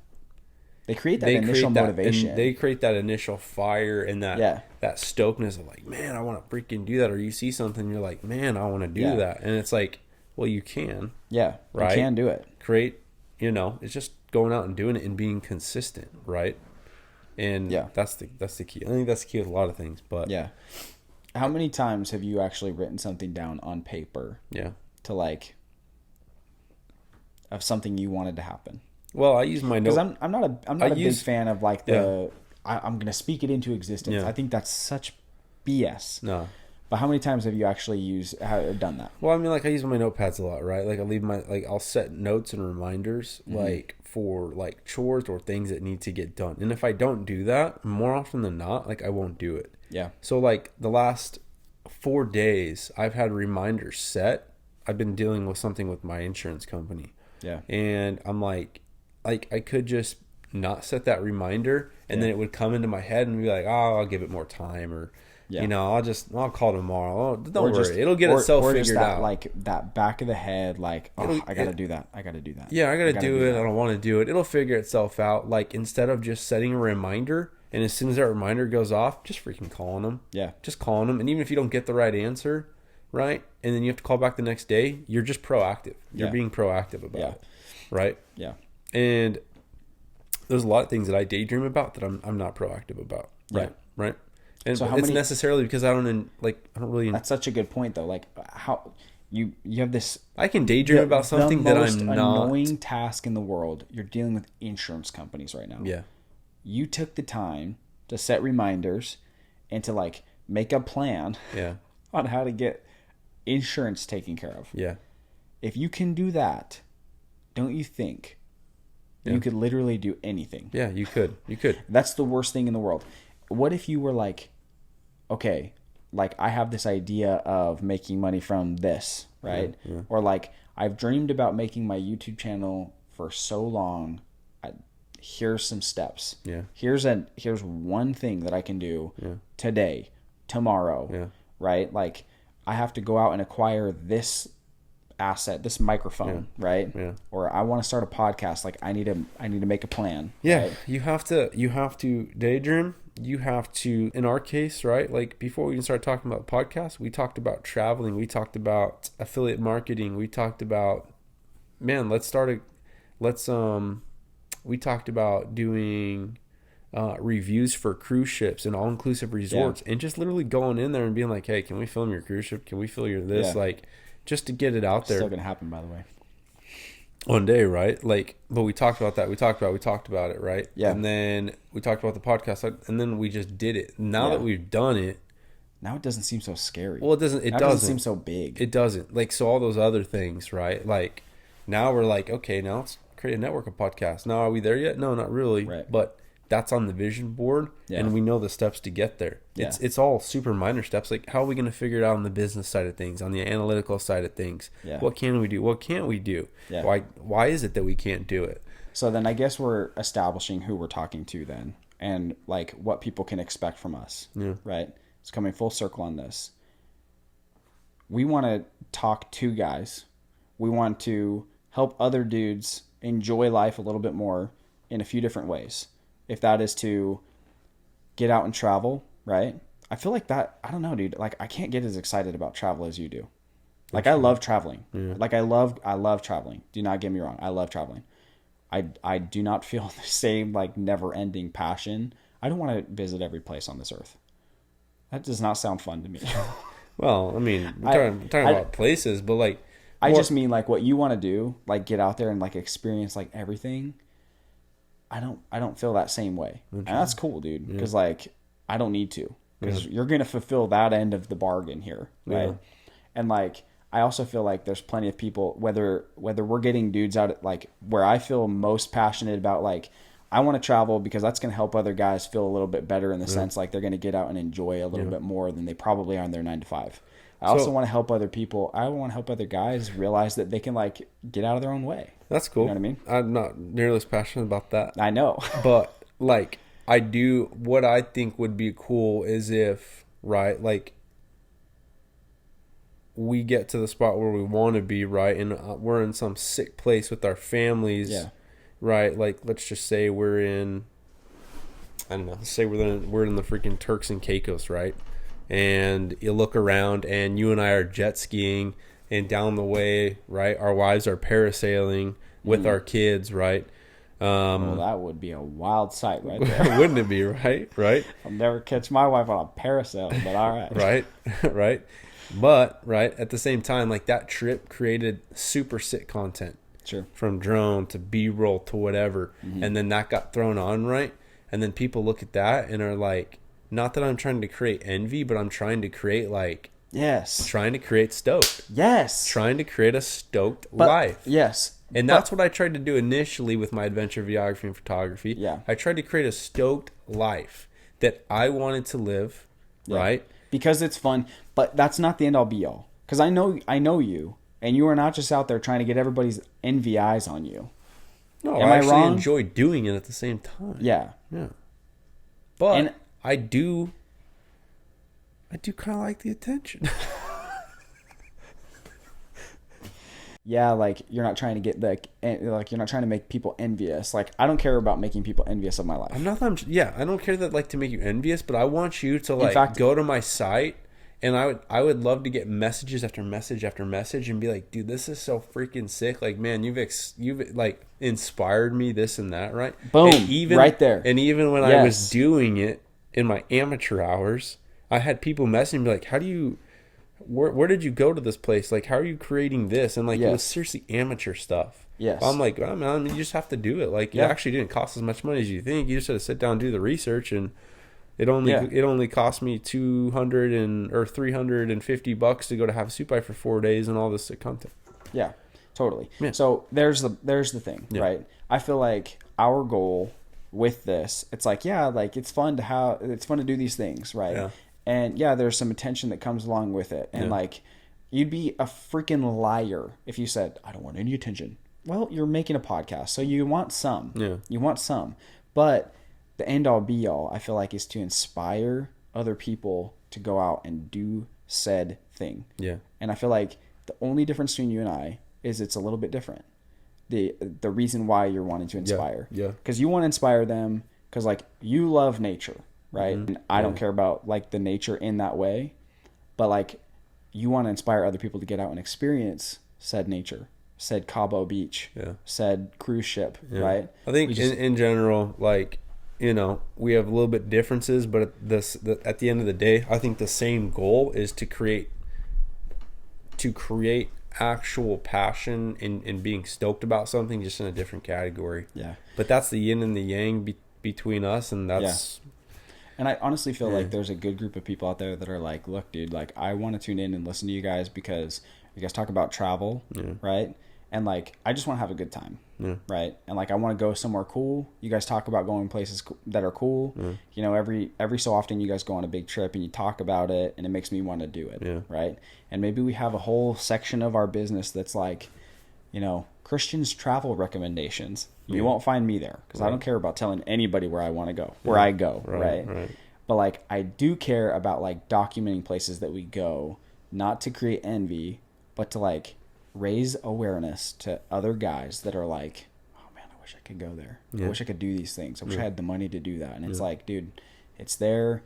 initial motivation. They create that initial fire and that stokeness of like, man, I want to freaking do that. Or you see something, you're like, man, I want to do that. And it's like, well, you can. Yeah, right? You can do it. Create, it's just going out and doing it and being consistent, right? And that's the key. I think that's the key with a lot of things. But yeah. How many times have you actually written something down on paper? Yeah. To like, of something you wanted to happen? Well, I use my note. Because I'm not a big fan of like I'm going to speak it into existence. Yeah. I think that's such BS. No. But how many times have you actually done that? Well, I mean, like I use my notepads a lot, right? Like I'll set notes and reminders like for like chores or things that need to get done. And if I don't do that, more often than not, like I won't do it. Yeah. So like the last 4 days, I've had reminders set. I've been dealing with something with my insurance company. Yeah. And I'm like I could just not set that reminder, and then it would come into my head and be like, oh, I'll give it more time, or I'll call tomorrow. Oh, don't worry, it'll get itself figured out. Like that back of the head, like I gotta do that. I gotta do that. Yeah, I gotta do it. I don't want to do it. It'll figure itself out. Like instead of just setting a reminder, and as soon as that reminder goes off, just freaking calling them. Yeah, just calling them, and even if you don't get the right answer, right, and then you have to call back the next day, you're just proactive. You're being proactive about it, right? Yeah. And there's a lot of things that I daydream about that I'm not proactive about. Right. Yeah. Right. And so it's necessarily because I don't really. That's such a good point though. Like how you have this. I can daydream about something that I'm not. The most annoying task in the world. You're dealing with insurance companies right now. Yeah. You took the time to set reminders and to like make a plan. Yeah. On how to get insurance taken care of. Yeah. If you can do that, don't you think? You could literally do anything. Yeah, you could. That's the worst thing in the world. What if you were like, okay, like I have this idea of making money from this, right? Yeah. Or like I've dreamed about making my YouTube channel for so long. Here's some steps. Yeah. Here's one thing that I can do today, tomorrow, right? Like I have to go out and acquire this asset, this microphone, right? Yeah. Or I want to start a podcast. Like I need to make a plan. Yeah. Right? You have to daydream. You have to, in our case, right? Like before we even started talking about podcasts, we talked about traveling. We talked about affiliate marketing. We talked about, we talked about doing reviews for cruise ships and all-inclusive resorts and just literally going in there and being like, hey, can we film your cruise ship? Can we film your this? Yeah. Like, just to get it out there. Still gonna happen, by the way. One day, right? Like, but we talked about that. We talked about it, right? Yeah. And then we talked about the podcast, and then we just did it. Now that we've done it, now it doesn't seem so scary. Well, it doesn't. It doesn't seem so big. It doesn't. Like, so all those other things, right? Like, now we're like, okay, now let's create a network of podcasts. Now, are we there yet? No, not really. Right. But that's on the vision board, and we know the steps to get there. It's all super minor steps. Like, how are we going to figure it out on the business side of things, on the analytical side of things? Yeah. What can we do? What can't we do? Yeah. Why is it that we can't do it? So then I guess we're establishing who we're talking to then, and like what people can expect from us. Yeah. Right? It's coming full circle on this. We want to talk to guys. We want to help other dudes enjoy life a little bit more in a few different ways. If that is to get out and travel, right? I feel like that, I don't know, dude. Like, I can't get as excited about travel as you do. Like, I love traveling. Yeah. Like, I love traveling. Do not get me wrong. I love traveling. I do not feel the same, like, never-ending passion. I don't want to visit every place on this earth. That does not sound fun to me. Well, I mean, I'm talking about places, but, like... I just mean, like, what you want to do, like, get out there and, like, experience, like, everything... I don't feel that same way. And that's cool, dude. Because like I don't need to. Because you're gonna fulfill that end of the bargain here. Right. Yeah. And like I also feel like there's plenty of people, whether we're getting dudes out at, like, where I feel most passionate about, like, I want to travel because that's going to help other guys feel a little bit better in the sense like they're going to get out and enjoy a little bit more than they probably are in their 9 to 5. I also want to help other people. I want to help other guys realize that they can, like, get out of their own way. That's cool. You know what I mean? I'm not nearly as passionate about that. I know. But, like, what I think would be cool is if, right, like, we get to the spot where we want to be, right, and we're in some sick place with our families. Yeah. Right, like let's just say we're in, I don't know, say we're in the freaking Turks and Caicos, right? And you look around and you and I are jet skiing, and down the way, right, our wives are parasailing with our kids, right? Well, that would be a wild sight right there. Wouldn't it be, right? Right? I'll never catch my wife on a parasail, but all right. Right, right. But, right, at the same time, like that trip created super sick content. Sure. From drone to B-roll to whatever. And then that got thrown on, right? And then people look at that and are like, not that I'm trying to create envy, but I'm trying to create like, yes, trying to create stoked. Yes. Trying to create a stoked life. Yes. And that's what I tried to do initially with my adventure videography and photography. Yeah. I tried to create a stoked life that I wanted to live, right? Because it's fun, but that's not the end all be all. Because I know you. And you are not just out there trying to get everybody's envy eyes on you. No, Am I I actually wrong? enjoy doing it at the same time. Yeah. Yeah. But I do kind of like the attention. Yeah, like you're not trying to get like you're not trying to make people envious. Like I don't care about making people envious of my life. I don't care that like to make you envious, but I want you to like go to my site. And I would love to get messages after message after message and be like, dude, this is so freaking sick. Like, man, you've like inspired me, this and that, right? Boom, and even, right there. And even when I was doing it in my amateur hours, I had people messaging me like, how do you, where did you go to this place? Like, how are you creating this? And like, it was seriously amateur stuff. Yes. I'm like, oh, man, you just have to do it. Like, it actually didn't cost as much money as you think. You just had to sit down and do the research, and it only cost me $200 or $350 to go to Have a Soup Bite for 4 days and all this content. Yeah, totally. Yeah. So there's the thing, right? I feel like our goal with this, it's like, like it's fun to do these things, right? Yeah. And there's some attention that comes along with it, and like you'd be a freaking liar if you said I don't want any attention. Well, you're making a podcast, so you want some. Yeah. You want some, but the end all be all, I feel like, is to inspire other people to go out and do said thing. Yeah. And I feel like the only difference between you and I is it's a little bit different. The reason why you're wanting to inspire. Yeah. Because you want to inspire them because like you love nature, right? Mm-hmm. And I don't care about like the nature in that way, but like you want to inspire other people to get out and experience said nature, said Cabo Beach, said cruise ship, right? I think in general, like, you know, we have a little bit differences, but at the end of the day, I think the same goal is to create actual passion in being stoked about something, just in a different category. Yeah. But that's the yin and the yang between us, and that's. Yeah. And I honestly feel like there's a good group of people out there that are like, look, dude, like I want to tune in and listen to you guys because you guys talk about travel, right? And like, I just want to have a good time, right? And like, I want to go somewhere cool. You guys talk about going places that are cool. You know, every so often you guys go on a big trip and you talk about it, and it makes me want to do it, right? And maybe we have a whole section of our business that's like, you know, Christian's travel recommendations. You won't find me there because I don't care about telling anybody where I want to go, where I go, right? But like, I do care about like documenting places that we go, not to create envy, but to like raise awareness to other guys that are like, oh man, I wish I could go there. I wish I could do these things. I wish I had the money to do that. And it's like, dude, it's there.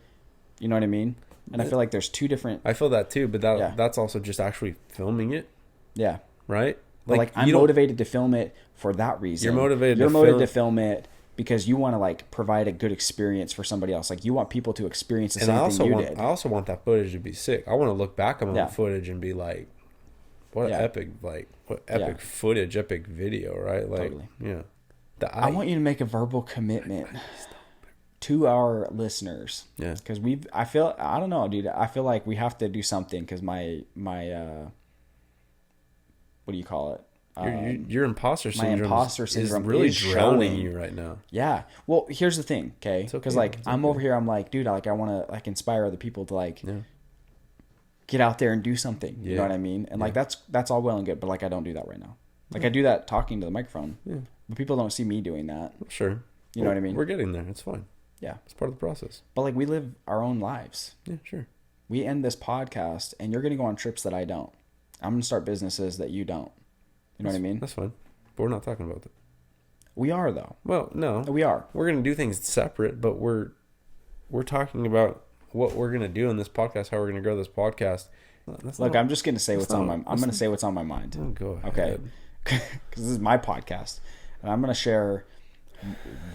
You know what I mean? And I feel like there's two different. I feel that too, but that's also just actually filming it. Yeah. Right? Like I'm motivated to film it for that reason. You're motivated to film it because you want to like provide a good experience for somebody else. Like you want people to experience the same thing you did. I also want that footage to be sick. I want to look back on that footage and be like, what epic footage, epic video, right? Like, totally. I want you to make a verbal commitment to our listeners. Yeah. Because I don't know, dude. I feel like we have to do something because my what do you call it? Your imposter syndrome. My imposter syndrome is really is drowning showing. you right now. Yeah. Well, here's the thing, okay? It's okay, Because like it's I'm okay. over here, I'm like, dude, like I want to like inspire other people to like Yeah. get out there and do something. You Yeah. know what I mean? And like Yeah. that's all well and good, but like I don't do that right now. Like I do that talking to the microphone, Yeah. but people don't see me doing that. Sure. You know what I mean? We're getting there. It's fine. Yeah. It's part of the process. But like we live our own lives. Yeah, sure. We end this podcast, and you're gonna go on trips that I don't. I'm gonna start businesses that you don't. You know what I mean? That's fine. But we're not talking about that. We are though. Well, no. We are. We're going to do things separate, but we're talking about what we're going to do in this podcast, how we're going to grow this podcast. Look, I'm just gonna say what's on my. I'm gonna say what's on my mind. Oh, go ahead. Okay, because this is my podcast, and I'm gonna share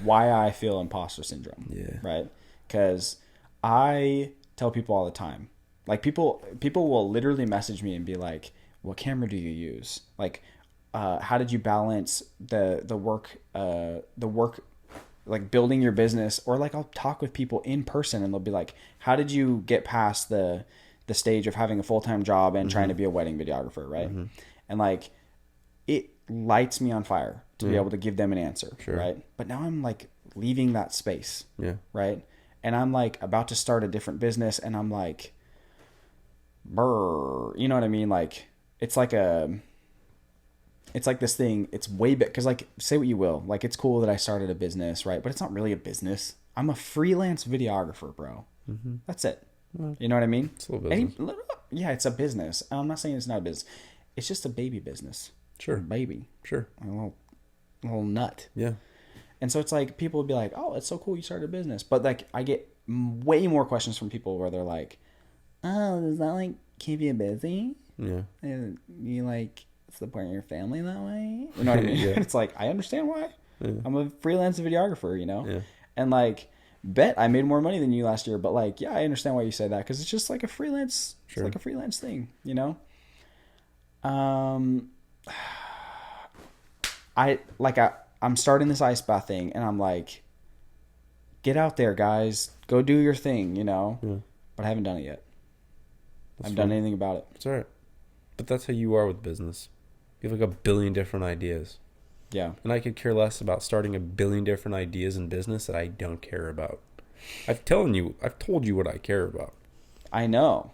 why I feel imposter syndrome. Yeah. Right. Because I tell people all the time, like people will literally message me and be like, "What camera do you use? Like, how did you balance the work like building your business?" Or like I'll talk with people in person and they'll be like, "How did you get past the stage of having a full-time job and trying to be a wedding videographer?" Right. And like it lights me on fire to be able to give them an answer. Sure. Right. But now I'm like leaving that space. Yeah. Right. And I'm like about to start a different business and I'm like, brr, you know what I mean? Like it's like this thing. It's way big. Cause like say what you will, like it's cool that I started a business, right? But it's not really a business. I'm a freelance videographer, bro. That's it. You know what I mean? It's a little business. Yeah, it's a business. I'm not saying it's not a business. It's just a baby business. Sure. A baby. Sure. A little nut. Yeah. And so it's like people would be like, "Oh, it's so cool you started a business." But like I get way more questions from people where they're like, "Oh, does that like keep you busy? Yeah. And you like support your family that way?" You know what I mean? Yeah. It's like I understand why. Yeah. I'm a freelance videographer, you know? Yeah. And like bet I made more money than you last year, but like yeah, I understand why you say that because it's just like a freelance Sure. it's like a freelance thing, you know? I'm starting this ice bath thing and I'm like, get out there, guys. Go do your thing, you know? Yeah. But I haven't done it yet. I haven't fine. done anything about it. It's all right. But that's how you are with business. You have like a billion different ideas. Yeah. And I could care less about starting a billion different ideas in business that I don't care about. I've told you what I care about. I know.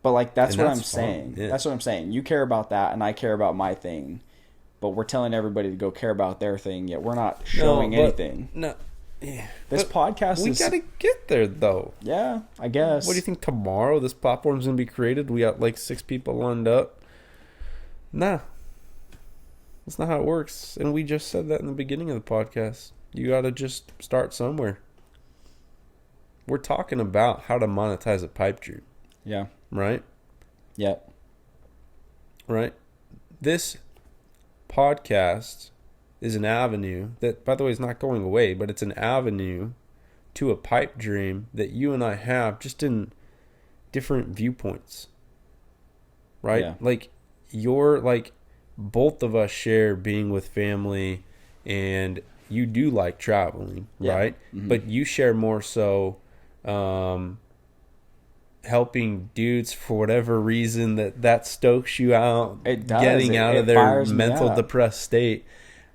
But like that's And what that's I'm fine. saying. Yeah. That's what I'm saying. You care about that and I care about my thing. But we're telling everybody to go care about their thing, yet we're not showing anything. No. Yeah. This podcast we is gotta get there though. Yeah, I guess. What do you think tomorrow this platform's gonna be created? We got like 6 people lined up. Nah. That's not how it works. And we just said that in the beginning of the podcast. You gotta just start somewhere. We're talking about how to monetize a pipe dream. Yeah. Right? Yep. Right? This podcast is an avenue that, by the way, is not going away, but it's an avenue to a pipe dream that you and I have just in different viewpoints. Right? Yeah. Like both of us share being with family and you do like traveling, Yeah. right? Mm-hmm. But you share more so helping dudes for whatever reason that stokes you out. It does. Getting out of their fires me mental up. depressed state.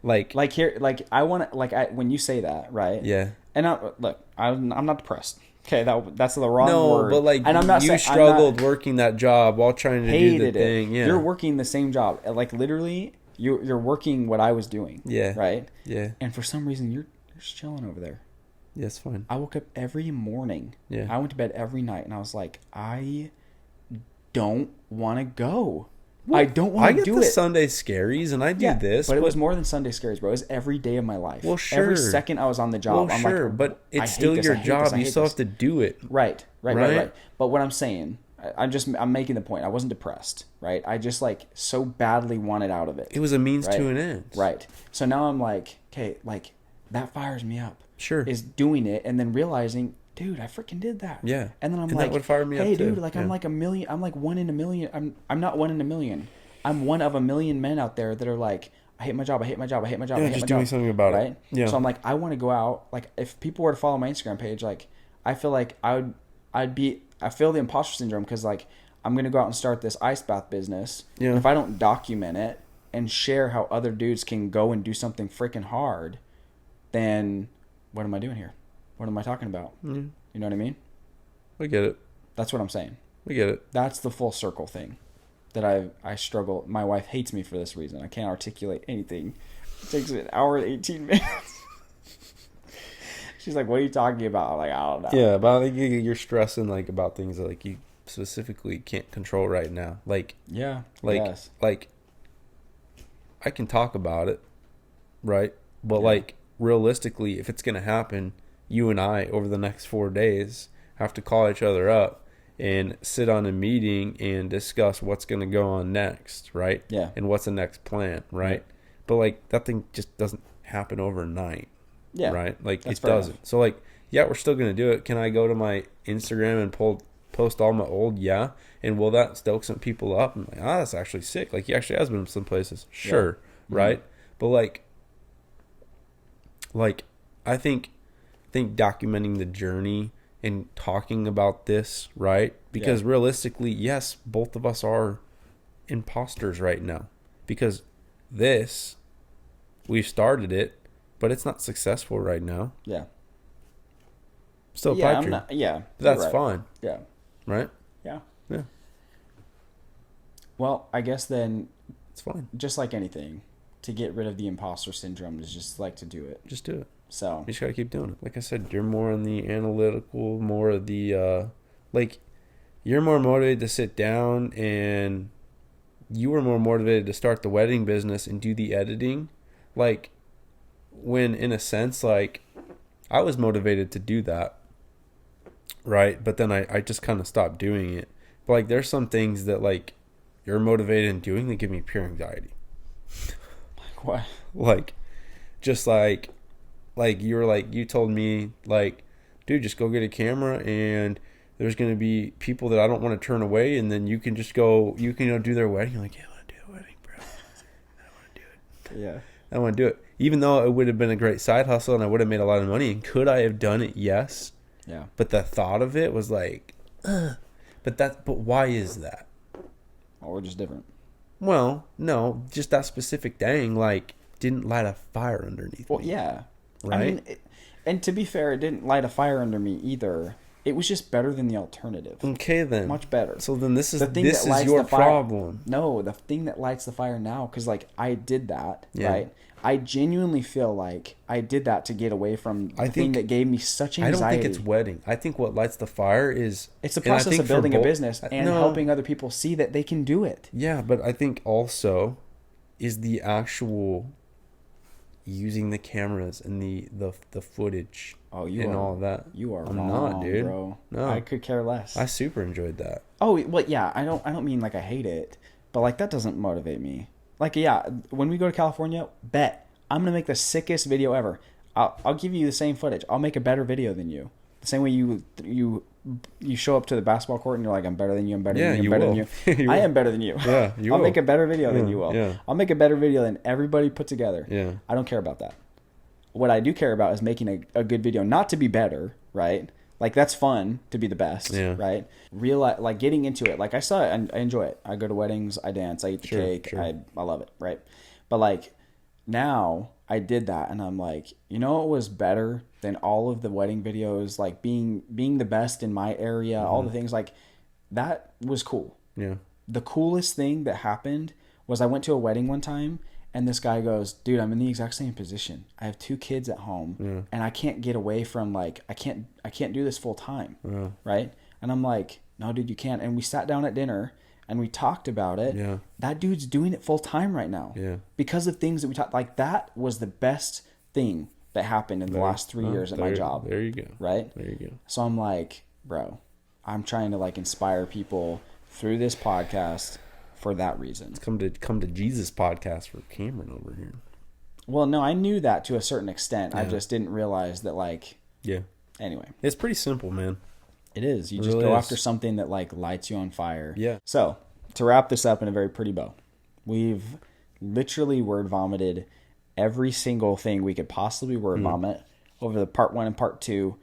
Like here, like I want to, like when you say that, right? yeah. And I'm not depressed. Okay, that's the wrong word. No, but like and I'm not you struggled working that job while trying to do the thing. Yeah. You're working the same job. Like literally, you're working what I was doing. Yeah. Right. Yeah. And for some reason, you're just chilling over there. Yeah, it's fine. I woke up every morning. Yeah. I went to bed every night, and I was like, I don't want to go. Well, I don't want to do I get the it. Sunday scaries, and I do this. But it was more than Sunday scaries, bro. It was every day of my life. Well, sure. Every second I was on the job. Well, I'm sure, like, but I it's hate still this, your I hate job. this, I You hate still this. have to do it. Right. Right? But what I'm saying, I'm making the point. I wasn't depressed, right? I just like so badly wanted out of it. It was a means Right. to an end. Right. So now I'm like, okay, like that fires me up. Sure. Is doing it and then realizing, dude, I freaking did that. Yeah. And then I'm And like, that would fire me up hey, too. dude, like Yeah. I'm like a million. I'm like one in a million. I'm not one in a million. I'm one of a million men out there that are like, I hate my job. I hate my job. I hate my job. Yeah, I hate just my doing job. something about it. Right. Yeah. So I'm like, I want to go out. Like if people were to follow my Instagram page, like I feel like I feel the imposter syndrome because like I'm going to go out and start this ice bath business. Yeah. And if I don't document it and share how other dudes can go and do something freaking hard, then what am I doing here? What am I talking about? Mm. You know what I mean? We get it. That's what I'm saying. We get it. That's the full circle thing that I struggle. My wife hates me for this reason. I can't articulate anything. It takes an hour and 18 minutes. She's like, what are you talking about? I'm like, I don't know. Yeah, but I think you're stressing like about things that like you specifically can't control right now. Like, yeah, like I can talk about it, right? But like realistically, if it's gonna happen, you and I over the next 4 days have to call each other up and sit on a meeting and discuss what's gonna go on next, right? Yeah. And what's the next plan, right? But like that thing just doesn't happen overnight. Yeah. Right? Like That's it doesn't. enough. So like, yeah, we're still gonna do it. Can I go to my Instagram and post all my old? Yeah. And will that stoke some people up? I'm like, that's actually sick. Like he actually has been in some places. Sure. Yeah. Right? But like I think documenting the journey and talking about this, right? Because realistically, yes, both of us are imposters right now. Because we've started it, but it's not successful right now. Yeah. Still a pipe dream. That's fine. Yeah. Right? Yeah. Yeah. Well, I guess then It's fine. Just like anything, to get rid of the imposter syndrome is just like to do it. Just do it. So You just gotta keep doing it. Like I said, you're more on the analytical, more of the you're more motivated to sit down, and you were more motivated to start the wedding business and do the editing. Like when in a sense, like I was motivated to do that. Right. But then I just kind of stopped doing it. But like there's some things that like you're motivated in doing that give me pure anxiety. like what? Like just like you told me like, dude, just go get a camera and there's going to be people that I don't want to turn away, and then you can just go, you can do their wedding. You're like, yeah, I want to do the wedding, bro. I want to do it. Yeah. I want to do it. Even though it would have been a great side hustle and I would have made a lot of money. And could I have done it? Yes. Yeah. But the thought of it was like, but why is that? Or we're just different. Well, no, just that specific thing, like, didn't light a fire underneath Well, me. yeah. Right? I mean, and to be fair, it didn't light a fire under me either. It was just better than the alternative. Okay, then. Much better. So then this is lights your the fire, problem. No, the thing that lights the fire now, because like I did that, Yeah. right? I genuinely feel like I did that to get away from the thing that gave me such anxiety. I don't think it's wedding. I think what lights the fire is... It's the process of building a business and helping other people see that they can do it. Yeah, but I think also is the actual using the cameras and the footage all of that. You are I'm wrong, not, dude. bro. No. I could care less. I super enjoyed that. Oh, well, yeah. I don't mean like I hate it, but like that doesn't motivate me. Like, yeah, when we go to California, bet I'm gonna make the sickest video ever. I'll give you the same footage. I'll make a better video than you. The same way you show up to the basketball court and you're like, I'm better than you. I'm better than you. I'm better than you. I am better than you. Yeah, I'll make a better video than you will. Yeah. I'll make a better video than everybody put together. Yeah. I don't care about that. What I do care about is making a good video, not to be better, right? Like that's fun to be the best, right? Like getting into it. Like I saw it and I enjoy it. I go to weddings, I dance, I eat the cake. Sure. I love it, right? But like now I did that and I'm like, you know what was better than all of the wedding videos, like being the best in my area, all the things like that was cool. Yeah. The coolest thing that happened was I went to a wedding one time and this guy goes, dude, I'm in the exact same position. I have 2 kids at home and I can't get away from like, I can't do this full time. Right. And I'm like, no, dude, you can't. And we sat down at dinner and we talked about it. Yeah. That dude's doing it full time right now. Yeah. Because of things that we talked, like that was the best thing that happened in the last 3 years at my job. There you go. Right. There you go. So I'm like, bro, I'm trying to like inspire people through this podcast for that reason. Come to Jesus podcast for Cameron over here. Well, no, I knew that to a certain extent. I just didn't realize that like, anyway. It's pretty simple, man. It is. You just go after something that like lights you on fire. Yeah. So to wrap this up in a very pretty bow, we've literally word vomited every single thing we could possibly word vomit over the part 1 and part 2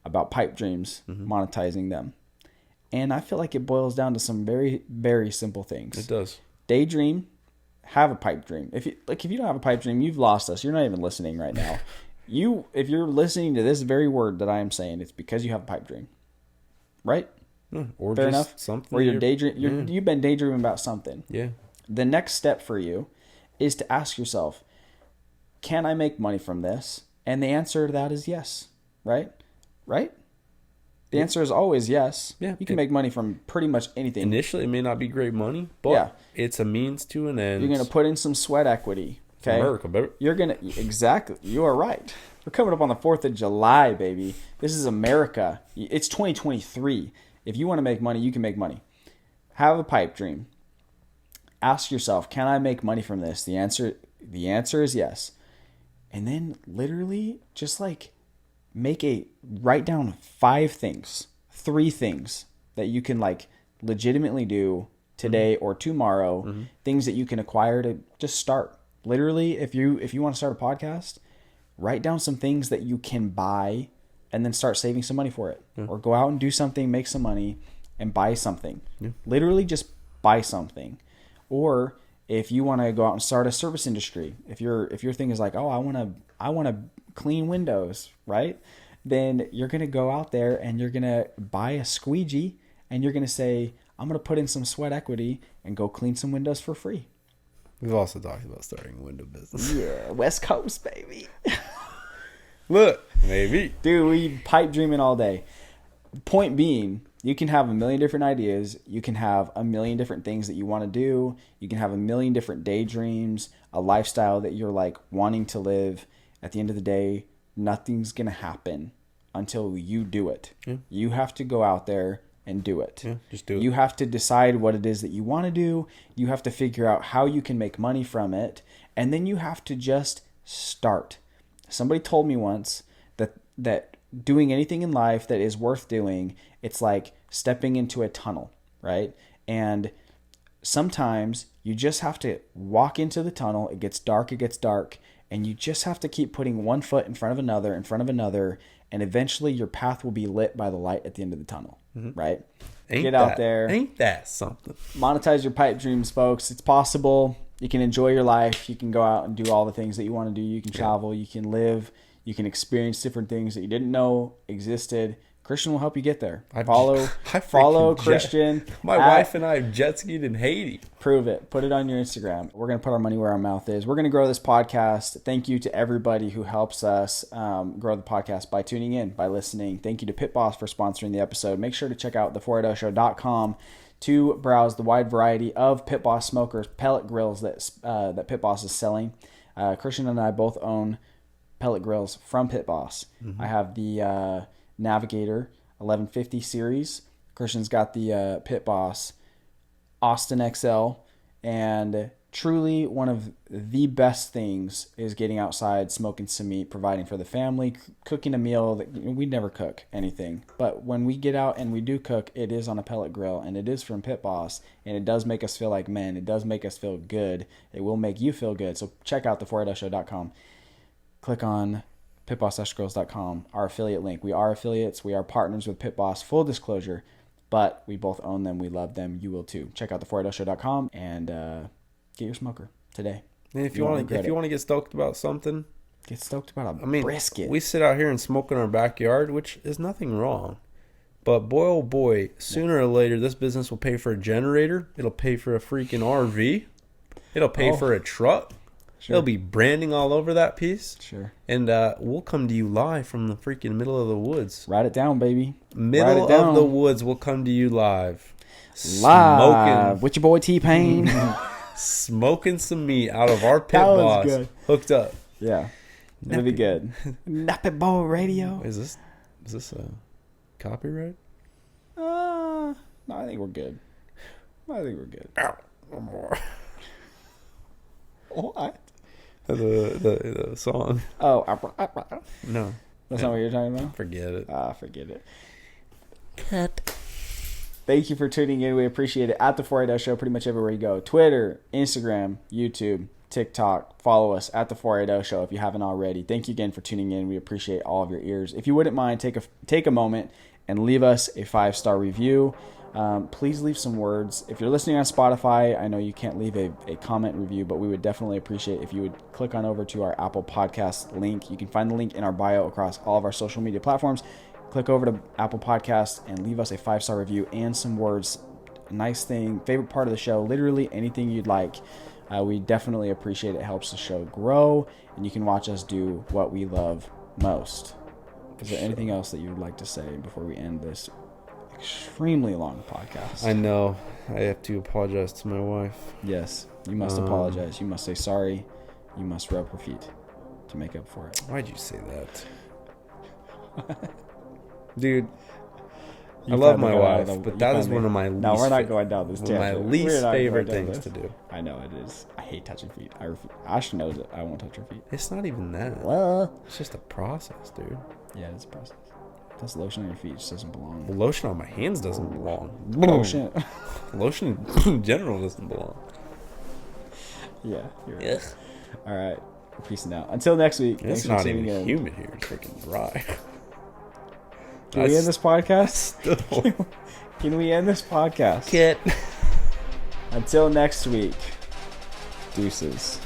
about pipe dreams, monetizing them. And I feel like it boils down to some very, very simple things. It does. Daydream, have a pipe dream. If you don't have a pipe dream, you've lost us. You're not even listening right now. If you're listening to this very word that I am saying, it's because you have a pipe dream. Right? Or fair just enough. Something. Or you've been daydreaming about something. Yeah. The next step for you is to ask yourself, can I make money from this? And the answer to that is yes. Right? Right? The answer is always yes. Yeah. You can make money from pretty much anything. Initially, it may not be great money, but it's a means to an end. You're going to put in some sweat equity. Okay? America, baby. You're going to... Exactly. You are right. We're coming up on the 4th of July, baby. This is America. It's 2023. If you want to make money, you can make money. Have a pipe dream. Ask yourself, can I make money from this? The answer is yes. And then literally just like write down 3 things that you can like legitimately do today or tomorrow, things that you can acquire to just start. Literally, if you want to start a podcast, write down some things that you can buy and then start saving some money for it. Or go out and do something, make some money and buy something. Literally just buy something. Or if you want to go out and start a service industry, if your thing is like, oh, I want to clean windows, right? Then you're going to go out there and you're going to buy a squeegee and you're going to say, I'm going to put in some sweat equity and go clean some windows for free. We've also talked about starting a window business. Yeah, West Coast, baby. Look, maybe. Dude, we pipe dreaming all day. Point being, you can have a million different ideas. You can have a million different things that you want to do. You can have a million different daydreams, a lifestyle that you're like wanting to live. At the end of the day, nothing's going to happen until you do it. Yeah. You have to go out there and do it. Yeah, just do it. You have to decide what it is that you want to do. You have to figure out how you can make money from it. And then you have to just start. Somebody told me once that doing anything in life that is worth doing, it's like stepping into a tunnel, right? And sometimes you just have to walk into the tunnel. It gets dark, and you just have to keep putting one foot in front of another, and eventually your path will be lit by the light at the end of the tunnel, right? Get out there. Ain't that something? Monetize your pipe dreams, folks. It's possible. You can enjoy your life. You can go out and do all the things that you want to do. You can travel. You can live. You can experience different things that you didn't know existed. Christian will help you get there. Follow Christian. My wife and I jet skied in Haiti. Prove it. Put it on your Instagram. We're going to put our money where our mouth is. We're going to grow this podcast. Thank you to everybody who helps us grow the podcast by tuning in, by listening. Thank you to Pit Boss for sponsoring the episode. Make sure to check out the480show.com to browse the wide variety of Pit Boss smokers, pellet grills that Pit Boss is selling. Christian and I both own pellet grills from Pit Boss. I have the Navigator 1150 series. Christian's got the Pit Boss Austin XL, and truly one of the best things is getting outside, smoking some meat, providing for the family, cooking a meal that we never cook anything. But when we get out and we do cook, it is on a pellet grill, and it is from Pit Boss, and it does make us feel like men. It does make us feel good. It will make you feel good. So check out the480show.com. Click on pitboss-grills.com, our affiliate link. We are affiliates. We are partners with Pit Boss. Full disclosure, but we both own them. We love them. You will too. Check out the480show.com and get your smoker today. And if you want to get stoked about something, get stoked about a brisket. We sit out here and smoke in our backyard, which is nothing wrong. But boy, oh boy, sooner or later, this business will pay for a generator. It'll pay for a freaking RV. It'll pay for a truck. Sure. There'll be branding all over that piece. Sure. And we'll come to you live from the freaking middle of the woods. Write it down, baby. Middle of the woods, we'll come to you live. Live with your boy T-Pain. Smoking some meat out of our Pit Boss. Good. Hooked up. Yeah. It'll be good. Nappy Boy Radio. Is this a copyright? No, I think we're good. Ow, one more. What? The song. Oh, no. That's not what you're talking about? Forget it. Forget it. Cut. Thank you for tuning in. We appreciate it. At the 480 Show, pretty much everywhere you go. Twitter, Instagram, YouTube, TikTok. Follow us at the 480 Show if you haven't already. Thank you again for tuning in. We appreciate all of your ears. If you wouldn't mind, take a moment and leave us a 5-star review. Please leave some words. If you're listening on Spotify, I know you can't leave a comment review, but we would definitely appreciate if you would click on over to our Apple Podcast link. You can find the link in our bio across all of our social media platforms. Click over to Apple Podcasts and leave us a 5-star review and some words. Nice thing, favorite part of the show, literally anything you'd like. We definitely appreciate it. It helps the show grow, and you can watch us do what we love most. Is there anything else that you would like to say before we end this extremely long podcast? I know. I have to apologize to my wife. Yes, you must apologize. You must say sorry. You must rub her feet to make up for it. Why'd you say that? Dude, I love my wife, but that is one of my least... No, we're not going down this tangent. My least favorite things to do. I know it is. I hate touching feet. Ash knows it. I won't touch her feet. It's not even that. Well, it's just a process, dude. Yeah, it's a process. This lotion on your feet just doesn't belong. The lotion on my hands doesn't belong. Lotion. Lotion in general doesn't belong. Yeah, you're right. All right. Peace out. Until next week. It's not even humid here. It's freaking dry. Can we end this podcast? Can we end this podcast? Kit. Until next week. Deuces.